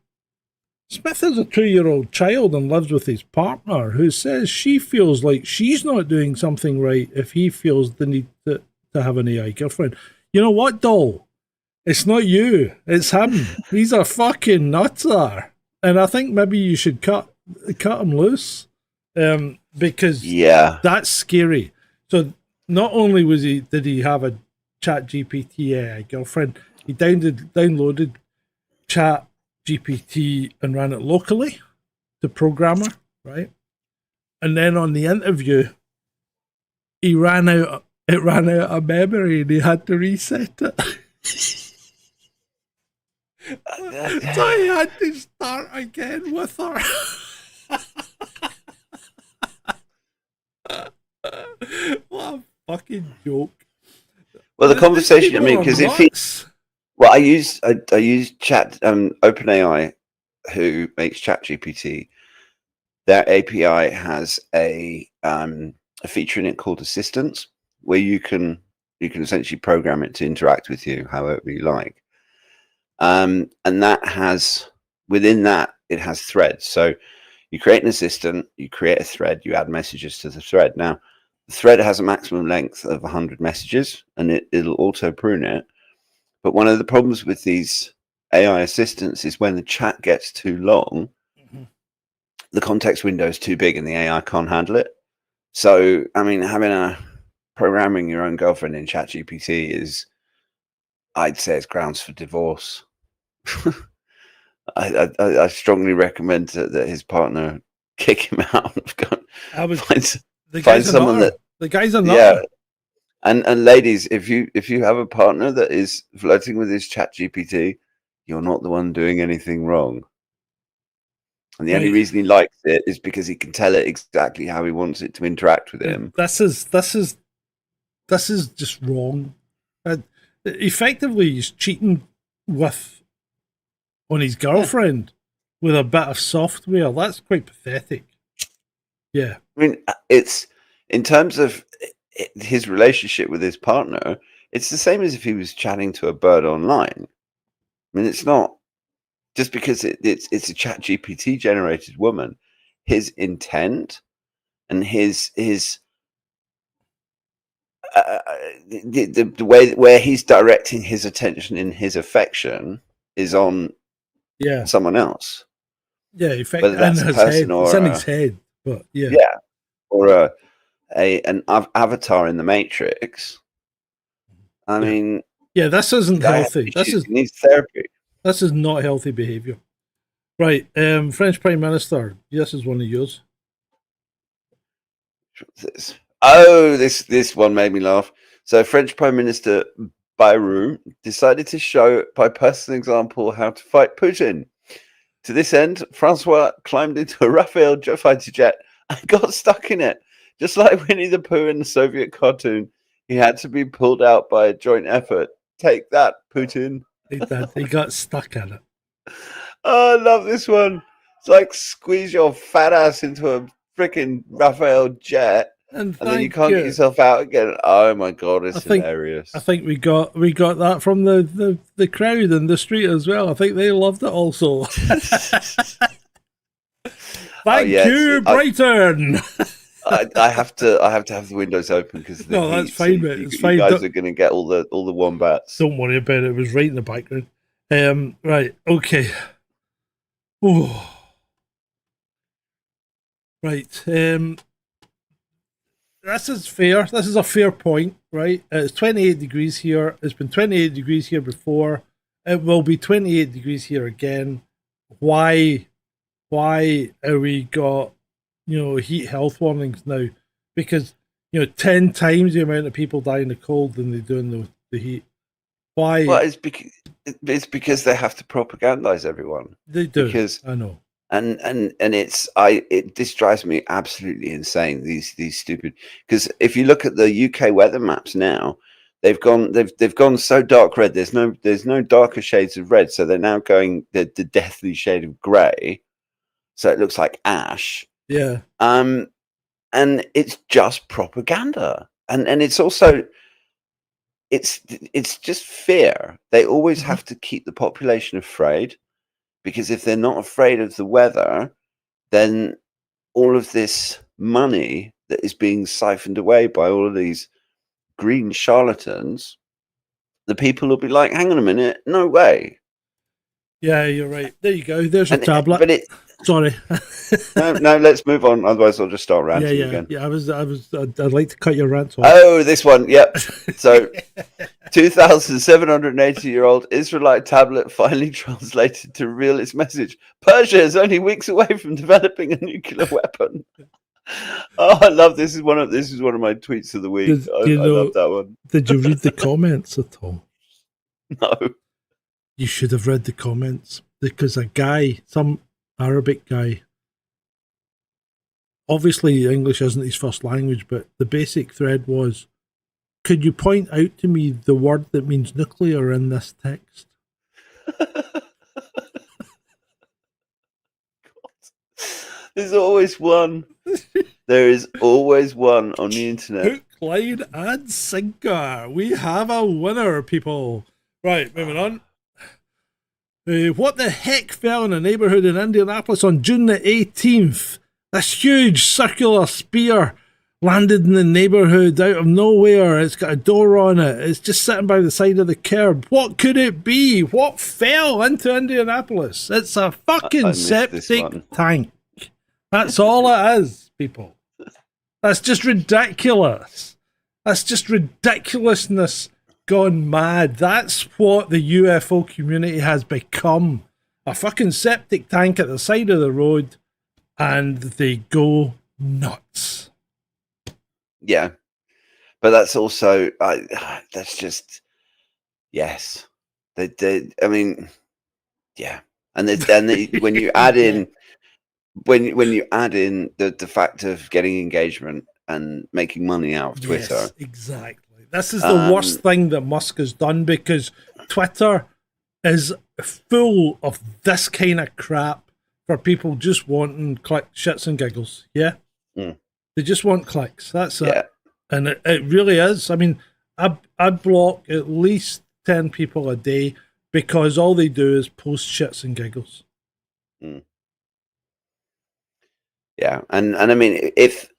Smith has a 2-year-old child and lives with his partner, who says she feels like she's not doing something right if he feels the need to have an AI girlfriend. You know what, doll? It's not you, it's him. He's a fucking nutter. And I think maybe you should cut him loose, because that's scary. So not only did he have a ChatGPT AI girlfriend, he downloaded ChatGPT and ran it locally to program her, right? And then on the interview, it ran out of memory and he had to reset it. So he had to start again with her. What a fucking joke. Well, the conversation, I mean, because I use Chat OpenAI, who makes ChatGPT. Their API has a feature in it called Assistants, where you can essentially program it to interact with you however you like. And that has within that it has threads. So you create an assistant, you create a thread, you add messages to the thread. Now the thread has a maximum length of 100 messages, and it'll auto prune it. But one of the problems with these AI assistants is when the chat gets too long, the context window is too big and the AI can't handle it. So, I mean, programming your own girlfriend in ChatGPT is, I'd say, it's grounds for divorce. I strongly recommend that his partner kick him out. Find someone that the guy's a nutter. Yeah. And ladies, if you have a partner that is flirting with his ChatGPT, you're not the one doing anything wrong. And the only reason he likes it is because he can tell it exactly how he wants it to interact with him. This is just wrong. Effectively, he's cheating on his girlfriend with a bit of software. That's quite pathetic. Yeah. I mean, it's in terms of his relationship with his partner, it's the same as if he was chatting to a bird online. I mean, it's not just because it's a ChatGPT generated woman. His intent and his the way where he's directing his attention and his affection is on someone else. Yeah, effectively, that's in his head. It's in his head, but or an avatar in the Matrix. I mean, this isn't healthy. He needs therapy. This is not healthy behaviour. Right, French Prime Minister. This is one of yours. This one made me laugh. So French Prime Minister Bayrou decided to show by personal example how to fight Putin. To this end, Francois climbed into a Rafale jet fighter jet and got stuck in it. Just like Winnie the Pooh in the Soviet cartoon, he had to be pulled out by a joint effort. Take that, Putin. He did. He got stuck in it. Oh, I love this one. It's like squeeze your fat ass into a freaking Rafale jet, and then you can't get yourself out again. Oh my god, it's hilarious. I think we got that from the crowd in the street as well. I think they loved it also. Thank you, Brighton. I have to have the windows open because no, that's fine, mate. It's fine. You guys are going to get all the wombats. Don't worry about it. It was right in the background. Right. Okay. Ooh. Right. This is fair. This is a fair point, right? It's 28 degrees here. It's been 28 degrees here before. It will be 28 degrees here again. Why are we got, heat health warnings now? Because, 10 times the amount of people die in the cold than they do in the heat. Why? Well, it's because they have to propagandize everyone. They do. Because I know. And this drives me absolutely insane. These stupid, because if you look at the UK weather maps now, they've gone so dark red. There's no darker shades of red, so they're now going the deathly shade of grey. So it looks like ash. Yeah. And it's just propaganda, and it's also it's just fear. They always have to keep the population afraid. Because if they're not afraid of the weather, then all of this money that is being siphoned away by all of these green charlatans, the people will be like, hang on a minute, no way. Yeah, you're right. There you go. There's a tablet. Sorry. no, let's move on. Otherwise, I'll just start ranting again. Yeah, I'd like to cut your rants off. Oh, this one. Yep. So, 2,780-year-old Israelite tablet finally translated to reveal its message. Persia is only weeks away from developing a nuclear weapon. Oh, I love this. Is one of my tweets of the week. I love that one. Did you read the comments at all? No. You should have read the comments, because a guy, some Arabic guy, obviously English isn't his first language, but the basic thread was, could you point out to me the word that means nuclear in this text? There's always one. There is always one on the internet. Hook, line, and sinker. We have a winner, people. Right, moving on. What the heck fell in a neighbourhood in Indianapolis on June the 18th? This huge circular spear landed in the neighbourhood out of nowhere. It's got a door on it. It's just sitting by the side of the curb. What could it be? What fell into Indianapolis? It's a fucking septic tank. That's all it is, people. That's just ridiculous. That's just ridiculousness gone mad. That's what the UFO community has become. A fucking septic tank at the side of the road, and they go nuts. Yeah, but that's also that's just yes. They I mean, yeah, and when you add in when you add in the fact of getting engagement and making money out of Twitter, yes, exactly. This is the worst thing that Musk has done, because Twitter is full of this kind of crap for people just wanting click shits and giggles. Yeah. Mm. They just want clicks. That's it. Yeah. And it really is. I mean, I block at least 10 people a day because all they do is post shits and giggles. Mm. Yeah. And I mean, if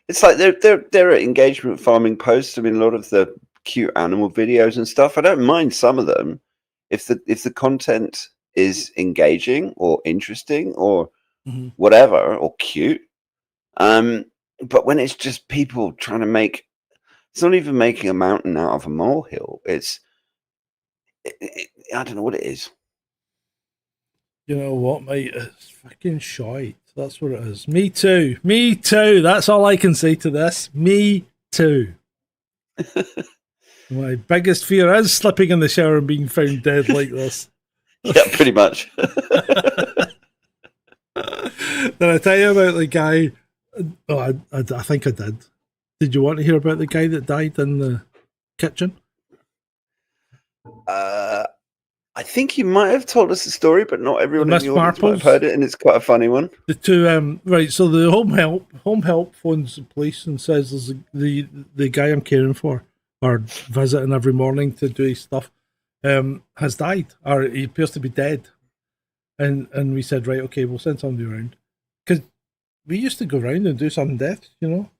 it's like there are engagement farming posts. I mean, a lot of the cute animal videos and stuff, I don't mind some of them if the content is engaging or interesting or whatever, or cute. But when it's just people trying to it's not even making a mountain out of a molehill. I don't know what it is. You know what, mate? It's fucking shite. That's what it is. Me too. Me too. That's all I can say to this. Me too. My biggest fear is slipping in the shower and being found dead like this. Yeah, pretty much. Did I tell you about the guy? Oh, I think I did. Did you want to hear about the guy that died in the kitchen? I think you might have told us the story, but not everyone in Miss the audience might have Marples? heard it, and it's quite a funny one. The two, right? So the home help phones the police and says there's the guy I'm caring for or visiting every morning to do his stuff has died, or he appears to be dead. And we said, right, okay, we'll send somebody around because we used to go around and do sudden deaths, you know.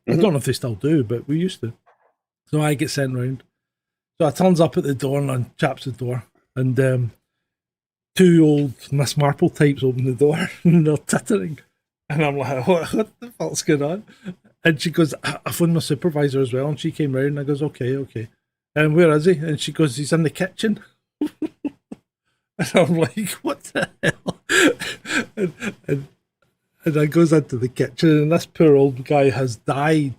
I don't know if they still do, but we used to. So I get sent round. So I turns up at the door and I chaps the door, and two old Miss Marple types open the door and they're tittering, and I'm like, what the fuck's going on? And she goes, I phoned my supervisor as well, and she came round and I goes, okay. And where is he? And she goes, he's in the kitchen. And I'm like, what the hell? And I goes into the kitchen, and this poor old guy has died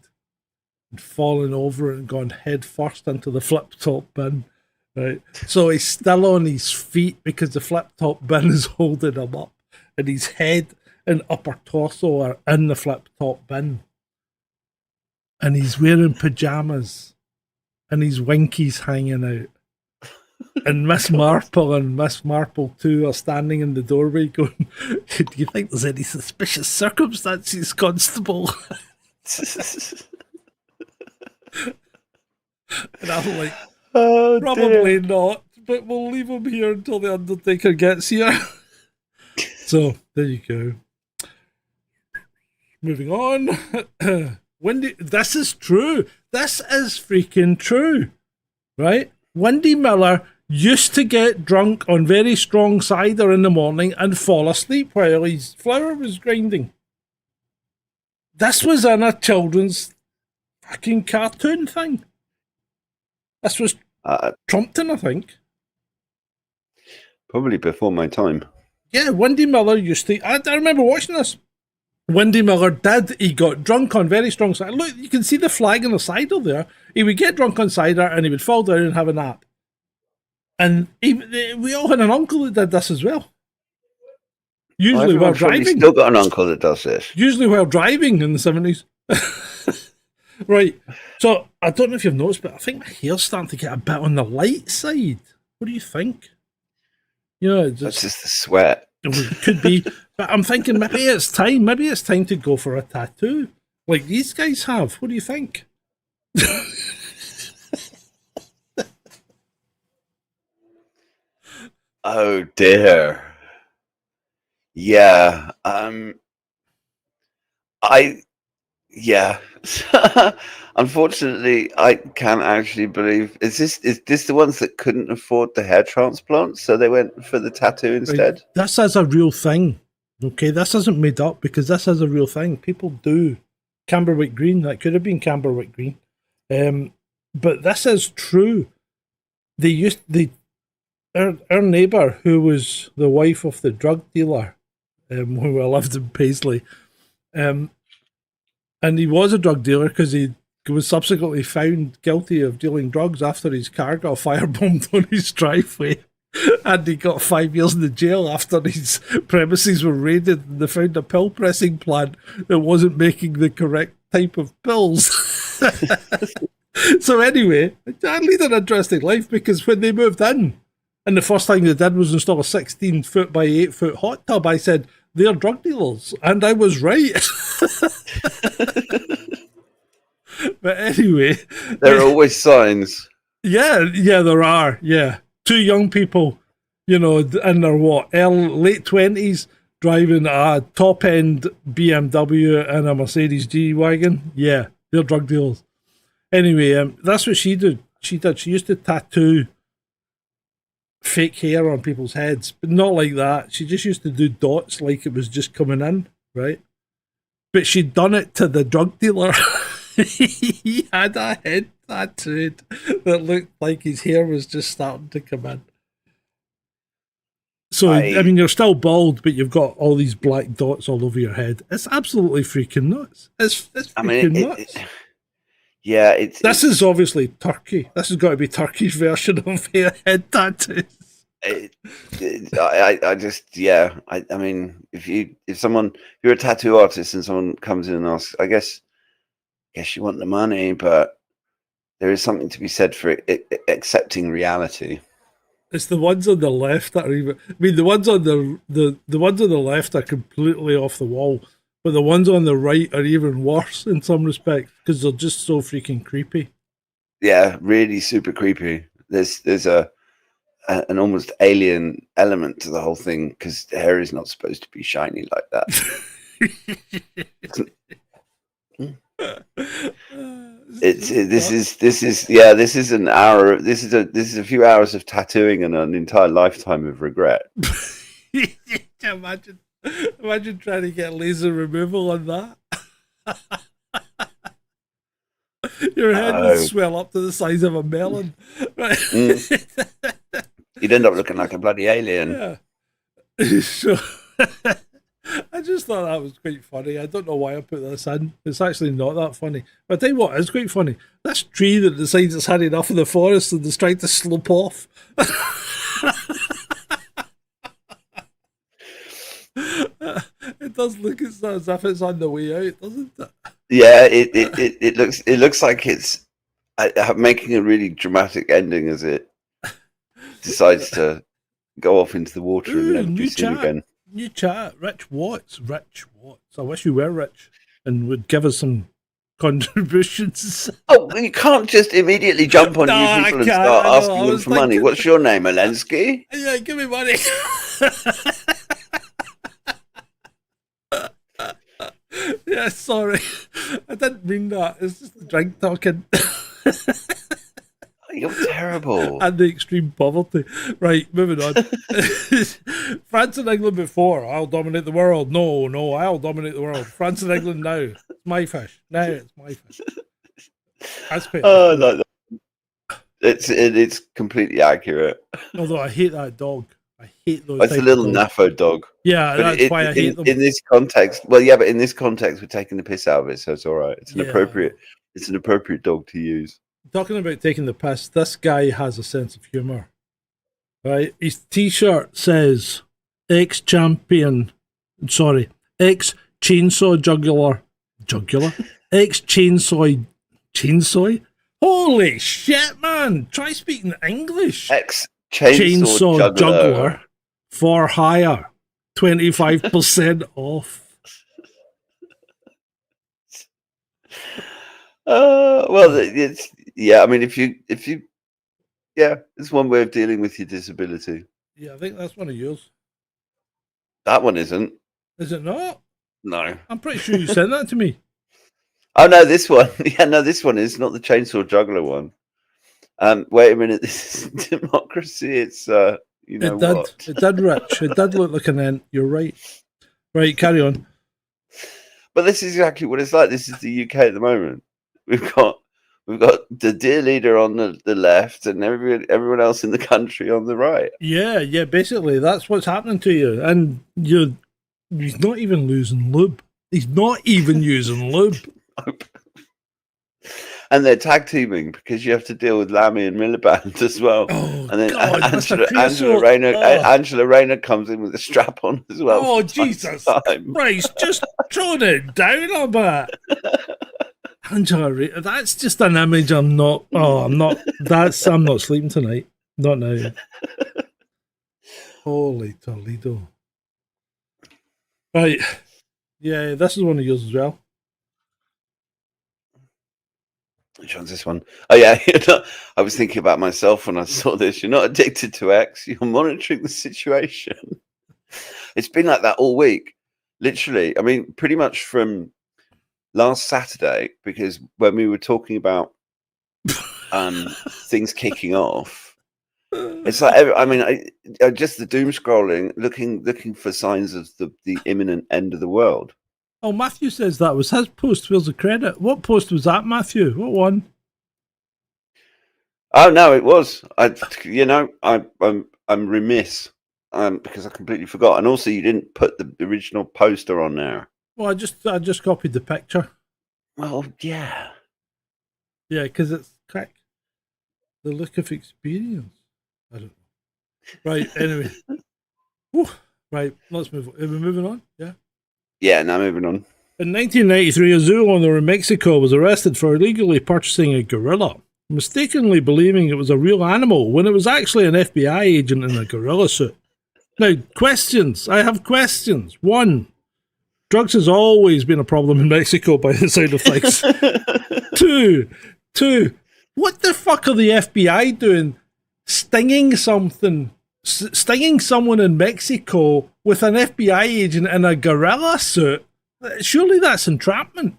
and fallen over and gone head first into the flip top bin. Right. So he's still on his feet because the flip top bin is holding him up, and his head and upper torso are in the flip top bin. And he's wearing pajamas, and his winkies hanging out. And Miss Marple and Miss Marple 2 are standing in the doorway going, do you think there's any suspicious circumstances, Constable? And I'm like, probably not, but we'll leave him here until the Undertaker gets here. So, there you go. Moving on. This is true. This is freaking true. Right? Wendy Miller used to get drunk on very strong cider in the morning and fall asleep while his flour was grinding. This was in a children's fucking cartoon thing. This was Trumpton, I think. Probably before my time. Yeah, Wendy Miller used to... I remember watching this. Wendy Miller did. He got drunk on very strong cider. Look, you can see the flag on the cider there. He would get drunk on cider and he would fall down and have a nap. And we all had an uncle that did this as well. Usually while driving. Still got an uncle that does this. Usually while driving in the 70s. Right. So, I don't know if you've noticed, but I think my hair's starting to get a bit on the light side. What do you think? You know, That's just the sweat. It could be. But I'm thinking maybe it's time. Maybe it's time to go for a tattoo. Like these guys have. What do you think? Oh dear. Yeah. Unfortunately, I can't actually believe. Is this the ones that couldn't afford the hair transplant, so they went for the tattoo instead? Right. This is a real thing. Okay, this isn't made up because this is a real thing. People do. Camberwick Green. That could have been Camberwick Green. But this is true. Our neighbour, who was the wife of the drug dealer, who lived in Paisley, and he was a drug dealer because he was subsequently found guilty of dealing drugs after his car got firebombed on his driveway. And he got 5 years in the jail after his premises were raided and they found a pill pressing plant that wasn't making the correct type of pills. So anyway, I lead an interesting life because when they moved in, and the first thing they did was install a 16-foot by 8-foot hot tub, I said, they're drug dealers. And I was right. But anyway. There are always signs. Yeah, there are. Yeah. Two young people, you know, in their late 20s, driving a top-end BMW and a Mercedes G-Wagon. Yeah, they're drug dealers. Anyway, that's what she did. She used to tattoo fake hair on people's heads, but not like that. She just used to do dots like it was just coming in, right? But she'd done it to the drug dealer. He had a head tattooed that looked like his hair was just starting to come in. So, I mean, you're still bald, but you've got all these black dots all over your head. It's absolutely freaking nuts. It's freaking nuts. This is obviously Turkey. This has got to be Turkey's version of head tattoos. I mean, if you're a tattoo artist and someone comes in and asks, I guess you want the money, but there is something to be said for accepting reality. It's the ones on the left that are even. I mean, the ones on the ones on the left are completely off the wall, but the ones on the right are even worse in some respects because they're just so freaking creepy. Yeah, really super creepy. There's an almost alien element to the whole thing because hair is not supposed to be shiny like that. This is a few hours of tattooing and an entire lifetime of regret. Imagine trying to get laser removal on that. Your head would swell up to the size of a melon. Right? You'd end up looking like a bloody alien. Yeah. So, I just thought that was quite funny. I don't know why I put this in. It's actually not that funny. But I tell you what, it's quite funny. This tree that decides it's had enough of the forest and is trying to slope off. It does look as if it's on the way out, doesn't it? Yeah, it looks like it's making a really dramatic ending as it decides to go off into the water and never be seen again. New chat, Rich Watts. I wish you were rich and would give us some contributions. Oh, you can't just immediately jump on new people and start asking them for money. What's your name, Elensky? Yeah, give me money. Yeah, sorry. I didn't mean that. It's just the drink talking. You're terrible. And the extreme poverty. Right, moving on. France and England before. I'll dominate the world. No, I'll dominate the world. France and England now. It's my fish. Now it's my fish. That's quite it's completely accurate. Although I hate that dog. I hate those. It's a little naffo dog. Yeah, that's why I hate them. In this context, but in this context, we're taking the piss out of it, so it's all right. It's an appropriate dog to use. Talking about taking the piss, this guy has a sense of humor. Right? His t-shirt says ex-chainsaw jugular. Ex-chainsaw. Holy shit, man! Try speaking English. Ex-chainsaw juggler for hire. 25% off. I mean, if you, it's one way of dealing with your disability. Yeah, I think that's one of yours. That one isn't. Is it not? No. I'm pretty sure you sent that to me. Oh no, this one. Yeah, no, this one is not the chainsaw juggler one. Wait a minute. This is democracy. It's what? It did, Rich. It did look like an ant. You're right. Right, carry on. But this is exactly what it's like. This is the UK at the moment. We've got the dear leader on the left and everyone else in the country on the right. Yeah. Basically, that's what's happening to you, and he's not even losing lube. He's not even using lube. And they're tag teaming because you have to deal with Lammy and Miliband as well. Oh, and then God, Angela Rayner comes in with a strap on as well. Oh, Jesus Christ, just tone it down a bit. Angela Rayner, that's just an image I'm not sleeping tonight. Not now. Holy Toledo. Right. Yeah, this is one of yours as well. Which one's this one? Oh yeah, I was thinking about myself when I saw this. You're not addicted to X. You're monitoring the situation. It's been like that all week, literally. I mean, pretty much from last Saturday, because when we were talking about things kicking off, it's like I just the doom scrolling, looking for signs of the imminent end of the world. Oh, Matthew says that was his post. Where's the credit? What post was that, Matthew? What one? Oh no, it was. I'm remiss. because I completely forgot. And also, you didn't put the original poster on there. Well, I just copied the picture. Well, yeah. Yeah, because it's crack. The look of experience. I don't know. Right, anyway. Whew. Right, let's move on. Are we moving on? Yeah. Yeah, now moving on. In 1993, a zoo owner in Mexico was arrested for illegally purchasing a gorilla, mistakenly believing it was a real animal when it was actually an FBI agent in a gorilla suit. Now, questions. I have questions. One, drugs has always been a problem in Mexico by the side of things. Two, what the fuck are the FBI doing stinging someone in Mexico with an FBI agent in a gorilla suit? Surely that's entrapment.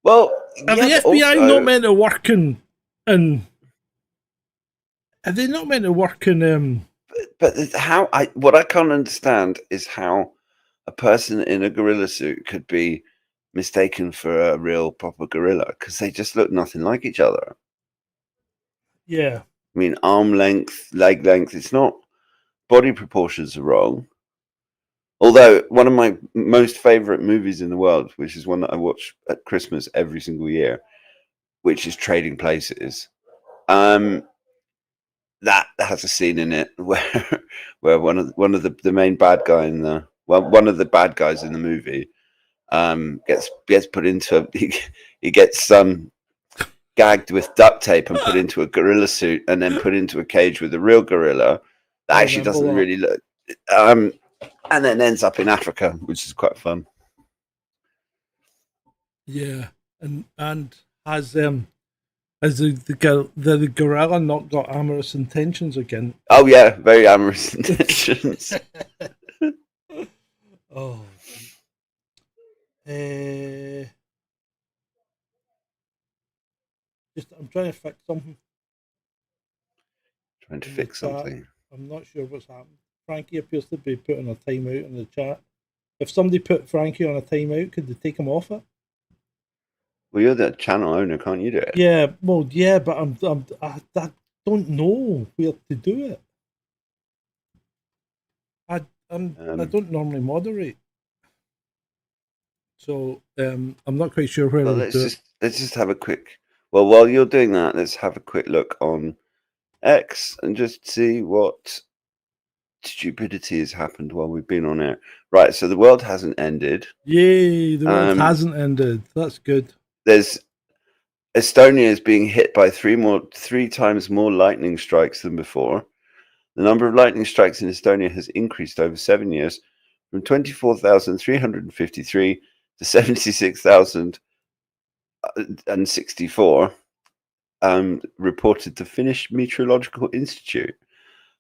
Well, Are the FBI not meant to work in are they not meant to work in But what I can't understand is how a person in a gorilla suit could be mistaken for a real proper gorilla, because they just look nothing like each other. Yeah. I mean, arm length, leg length, it's not, body proportions are wrong. Although one of my most favorite movies in the world, which is one that I watch at Christmas every single year, which is Trading Places, that has a scene in it where one of the main bad guy in the one of the bad guys in the movie gets put into he gets gagged with duct tape and put into a gorilla suit and then put into a cage with a real gorilla that actually doesn't really look and then ends up in Africa, which is quite fun. Yeah, and has the gorilla not got amorous intentions again? Oh yeah, very amorous intentions. Oh. I'm trying to fix something. Trying to fix something. I'm not sure what's happened. Frankie appears to be putting a timeout in the chat. If somebody put Frankie on a timeout, could they take him off it? Well, you're the channel owner, can't you do it? Yeah, well, yeah, but I don't know where to do it. I don't normally moderate, so I'm not quite sure where. Well, let's just have a quick. Well, while you're doing that, let's have a quick look on X and just see what stupidity has happened while we've been on air. Right, so the world hasn't ended. Yay, the world hasn't ended. That's good. There's Estonia is being hit by three times more lightning strikes than before. The number of lightning strikes in Estonia has increased over 7 years from 24,353 to 76,064, reported the Finnish Meteorological Institute.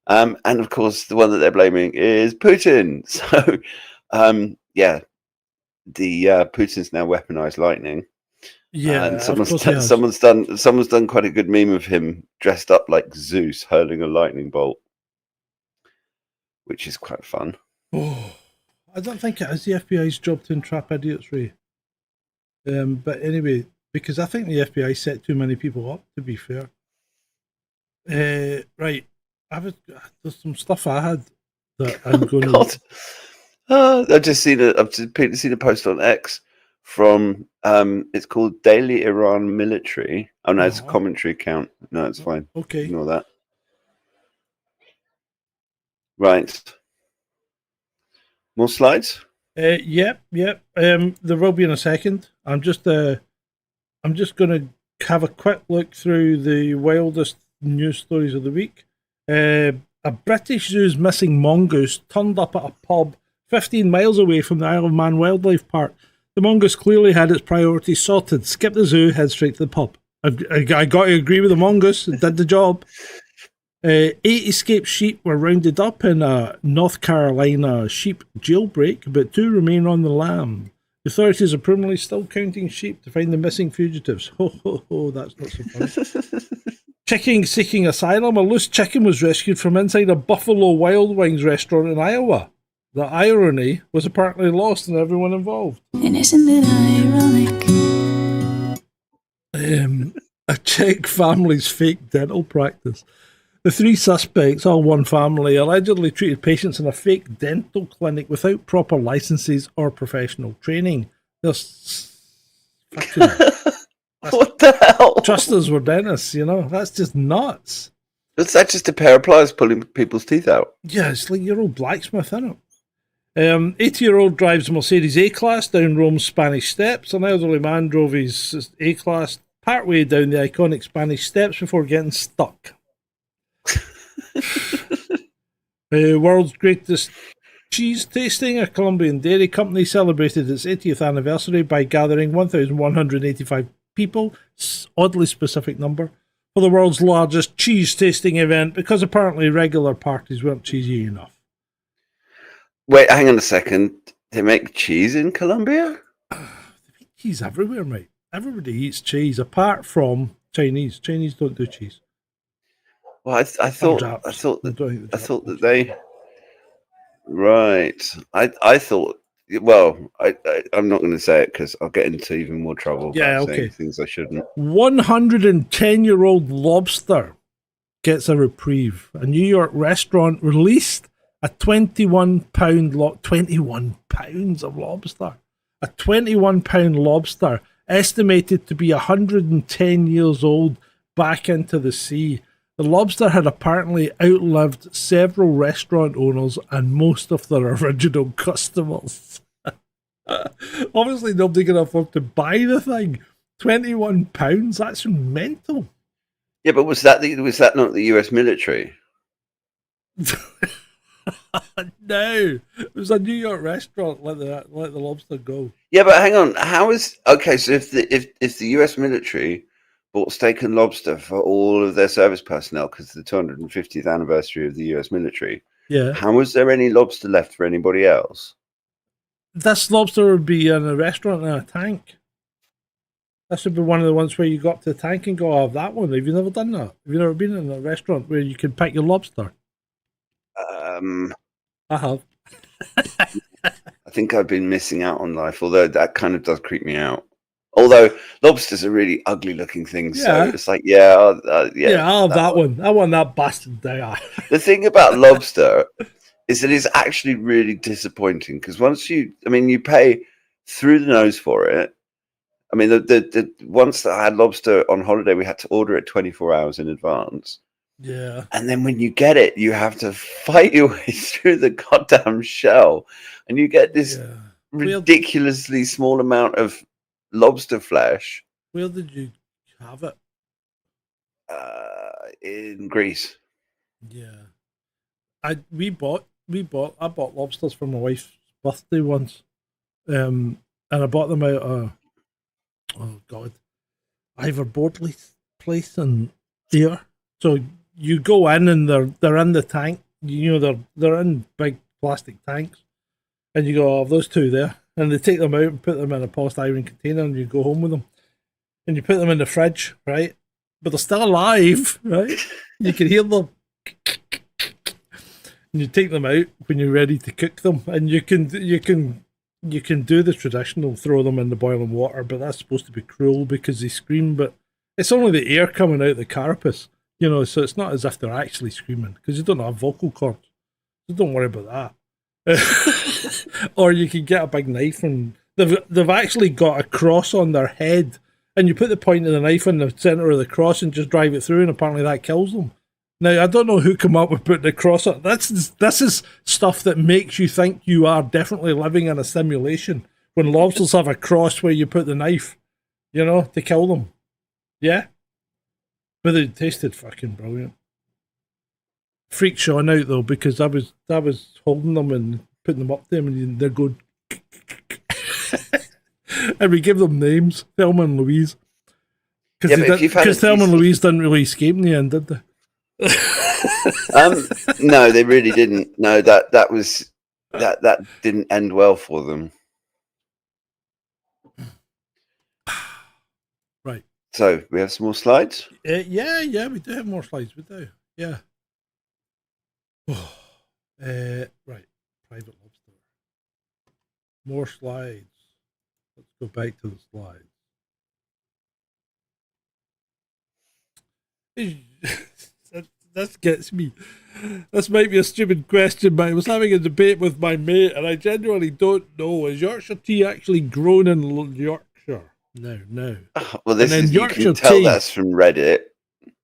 And of course, the one that they're blaming is Putin. So, Putin's now weaponized lightning. Yeah, and someone's done quite a good meme of him dressed up like Zeus hurling a lightning bolt, which is quite fun. Oh, I don't think it is the FBI's job to entrap idiots, Ray. But anyway, because I think the FBI set too many people up, to be fair. Right. There's some stuff I had that I'm going to... I've just seen a post on X from, it's called Daily Iran Military. Oh, no, it's a commentary account. No, it's fine. Okay. Ignore that. Right. More slides? Yep. There will be in a second. I'm just going to have a quick look through the wildest news stories of the week. A British zoo's missing mongoose turned up at a pub 15 miles away from the Isle of Man Wildlife Park. The mongoose clearly had its priorities sorted. Skip the zoo, head straight to the pub. I got to agree with the mongoose. It did the job. 8 escaped sheep were rounded up in a North Carolina sheep jailbreak, but 2 remain on the lam. The authorities are presumably still counting sheep to find the missing fugitives. Ho, ho, ho, that's not so funny. Chicken seeking asylum. A loose chicken was rescued from inside a Buffalo Wild Wings restaurant in Iowa. The irony was apparently lost on everyone involved. And isn't it ironic? A Czech family's fake dental practice. The three suspects, all one family, allegedly treated patients in a fake dental clinic without proper licenses or professional training. Fucking What the hell? trusters were dentists, you know? That's just nuts. Was that just a pair of pliers pulling people's teeth out? Yeah, it's like your old blacksmith, isn't it? 80-year-old drives a Mercedes A-Class down Rome's Spanish Steps. An elderly man drove his A-Class partway down the iconic Spanish Steps before getting stuck. World's greatest cheese tasting, a Colombian dairy company, celebrated its 80th anniversary by gathering 1,185 people, oddly specific number, for the world's largest cheese tasting event because apparently regular parties weren't cheesy enough. Wait, hang on a second. They make cheese in Colombia? They make cheese everywhere, mate. Everybody eats cheese apart from Chinese. Chinese don't do cheese. Well, I thought that they. Right. I thought. Well, I'm not going to say it because I'll get into even more trouble. Yeah, by okay. saying things I shouldn't. 110-year-old lobster gets a reprieve. A New York restaurant released a 21-pound 21 pounds of lobster. A 21-pound lobster estimated to be 110 years old back into the sea. The lobster had apparently outlived several restaurant owners and most of their original customers. Obviously, nobody can afford to buy the thing. £21, that's mental. Yeah, but was that not the US military? No, it was a New York restaurant. Let the lobster go. Yeah, but hang on. How is okay? So if the US military bought steak and lobster for all of their service personnel because the 250th anniversary of the US military, Yeah, how was there any lobster left for anybody else? this lobster would be in a restaurant in a tank. This would be one of the ones where you go up to the tank and go, "Oh, that one." Have you never done that? Have you never been in a restaurant where you can pick your lobster? I have. I think I've been missing out on life, although that kind of does creep me out. Although lobsters are really ugly looking things, Yeah. so it's like, yeah, I'll have that one. I want that bastard there. The thing about lobster is that it's actually really disappointing because you pay through the nose for it. I mean, the once that I had lobster on holiday, we had to order it 24 hours in advance. Yeah. And then when you get it, you have to fight your way through the goddamn shell, and you get this ridiculously small amount of lobster flesh. Where did you have it? In Greece. Yeah. I bought lobsters for my wife's birthday once. And I bought them out of Ivor Bordley's place in here. So you go in and they're in the tank. You know, they're in big plastic tanks. And you go, oh, those two there. And they take them out and put them in a polystyrene container and you go home with them. And you put them in the fridge, right? But they're still alive, right? You can hear them. And you take them out when you're ready to cook them. And you can do the traditional throw them in the boiling water, but that's supposed to be cruel because they scream, but it's only the air coming out the carapace, you know, so it's not as if they're actually screaming because you don't have vocal cords. So don't worry about that. Or you can get a big knife and they've actually got a cross on their head and you put the point of the knife in the center of the cross and just drive it through and apparently that kills them. Now, I don't know who came up with putting the cross up. This is stuff that makes you think you are definitely living in a simulation. When lobsters have a cross where you put the knife, you know, to kill them. Yeah? But they tasted fucking brilliant. Freaked Sean out, though, because I was holding them and putting them up to him and they're going... and we give them names, Thelma and Louise. Because Thelma and Louise didn't really escape in the end, did they? No, they really didn't. No, that didn't end well for them. Right. So we have some more slides. Yeah, we do have more slides. We do. Yeah. Right. Private lobster. More slides. Let's go back to the slides. This gets me. This might be a stupid question, but I was having a debate with my mate, and I genuinely don't know. Is Yorkshire tea actually grown in Yorkshire? No. Well, this And then is, you Yorkshire can tell tea. that's from Reddit.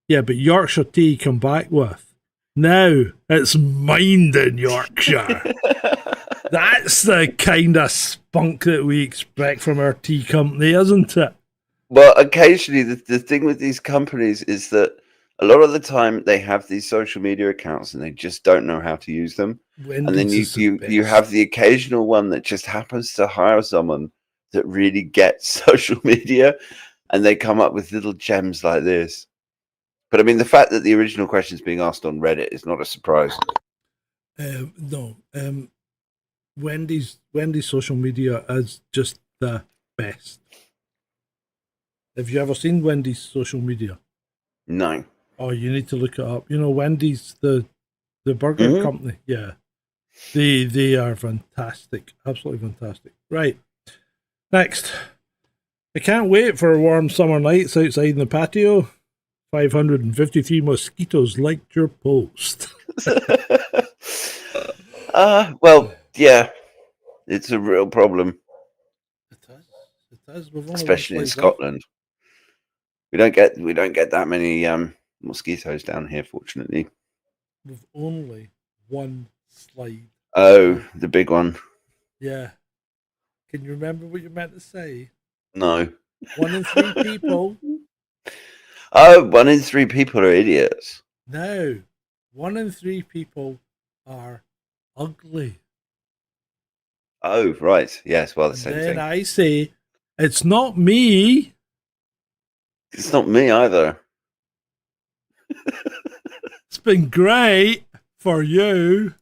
Yeah, but Yorkshire tea come back with. Now it's mined in Yorkshire. That's the kind of spunk that we expect from our tea company, isn't it? Well, occasionally the thing with these companies is that a lot of the time they have these social media accounts and they just don't know how to use them. And then you have the occasional one that just happens to hire someone that really gets social media, and they come up with little gems like this. But I mean, the fact that the original question is being asked on Reddit is not a surprise. No. Wendy's social media is just the best. Have you ever seen Wendy's social media? No. Oh, you need to look it up. You know, Wendy's, the burger company. Yeah. They are fantastic. Absolutely fantastic. Right. Next. I can't wait for warm summer nights outside in the patio. 553 mosquitoes liked your post. Well, yeah. It's a real problem. It is. We've only Especially in one slice Scotland. We don't get that many mosquitoes down here, fortunately. With only one slide. Oh, the big one. Yeah. Can you remember what you meant to say? No. 1 in 3 people. Oh, 1 in 3 people are idiots. No. 1 in 3 people are ugly. Oh, right. Yes, well, the same Then thing. I say, it's not me. It's not me either. It's been great for you.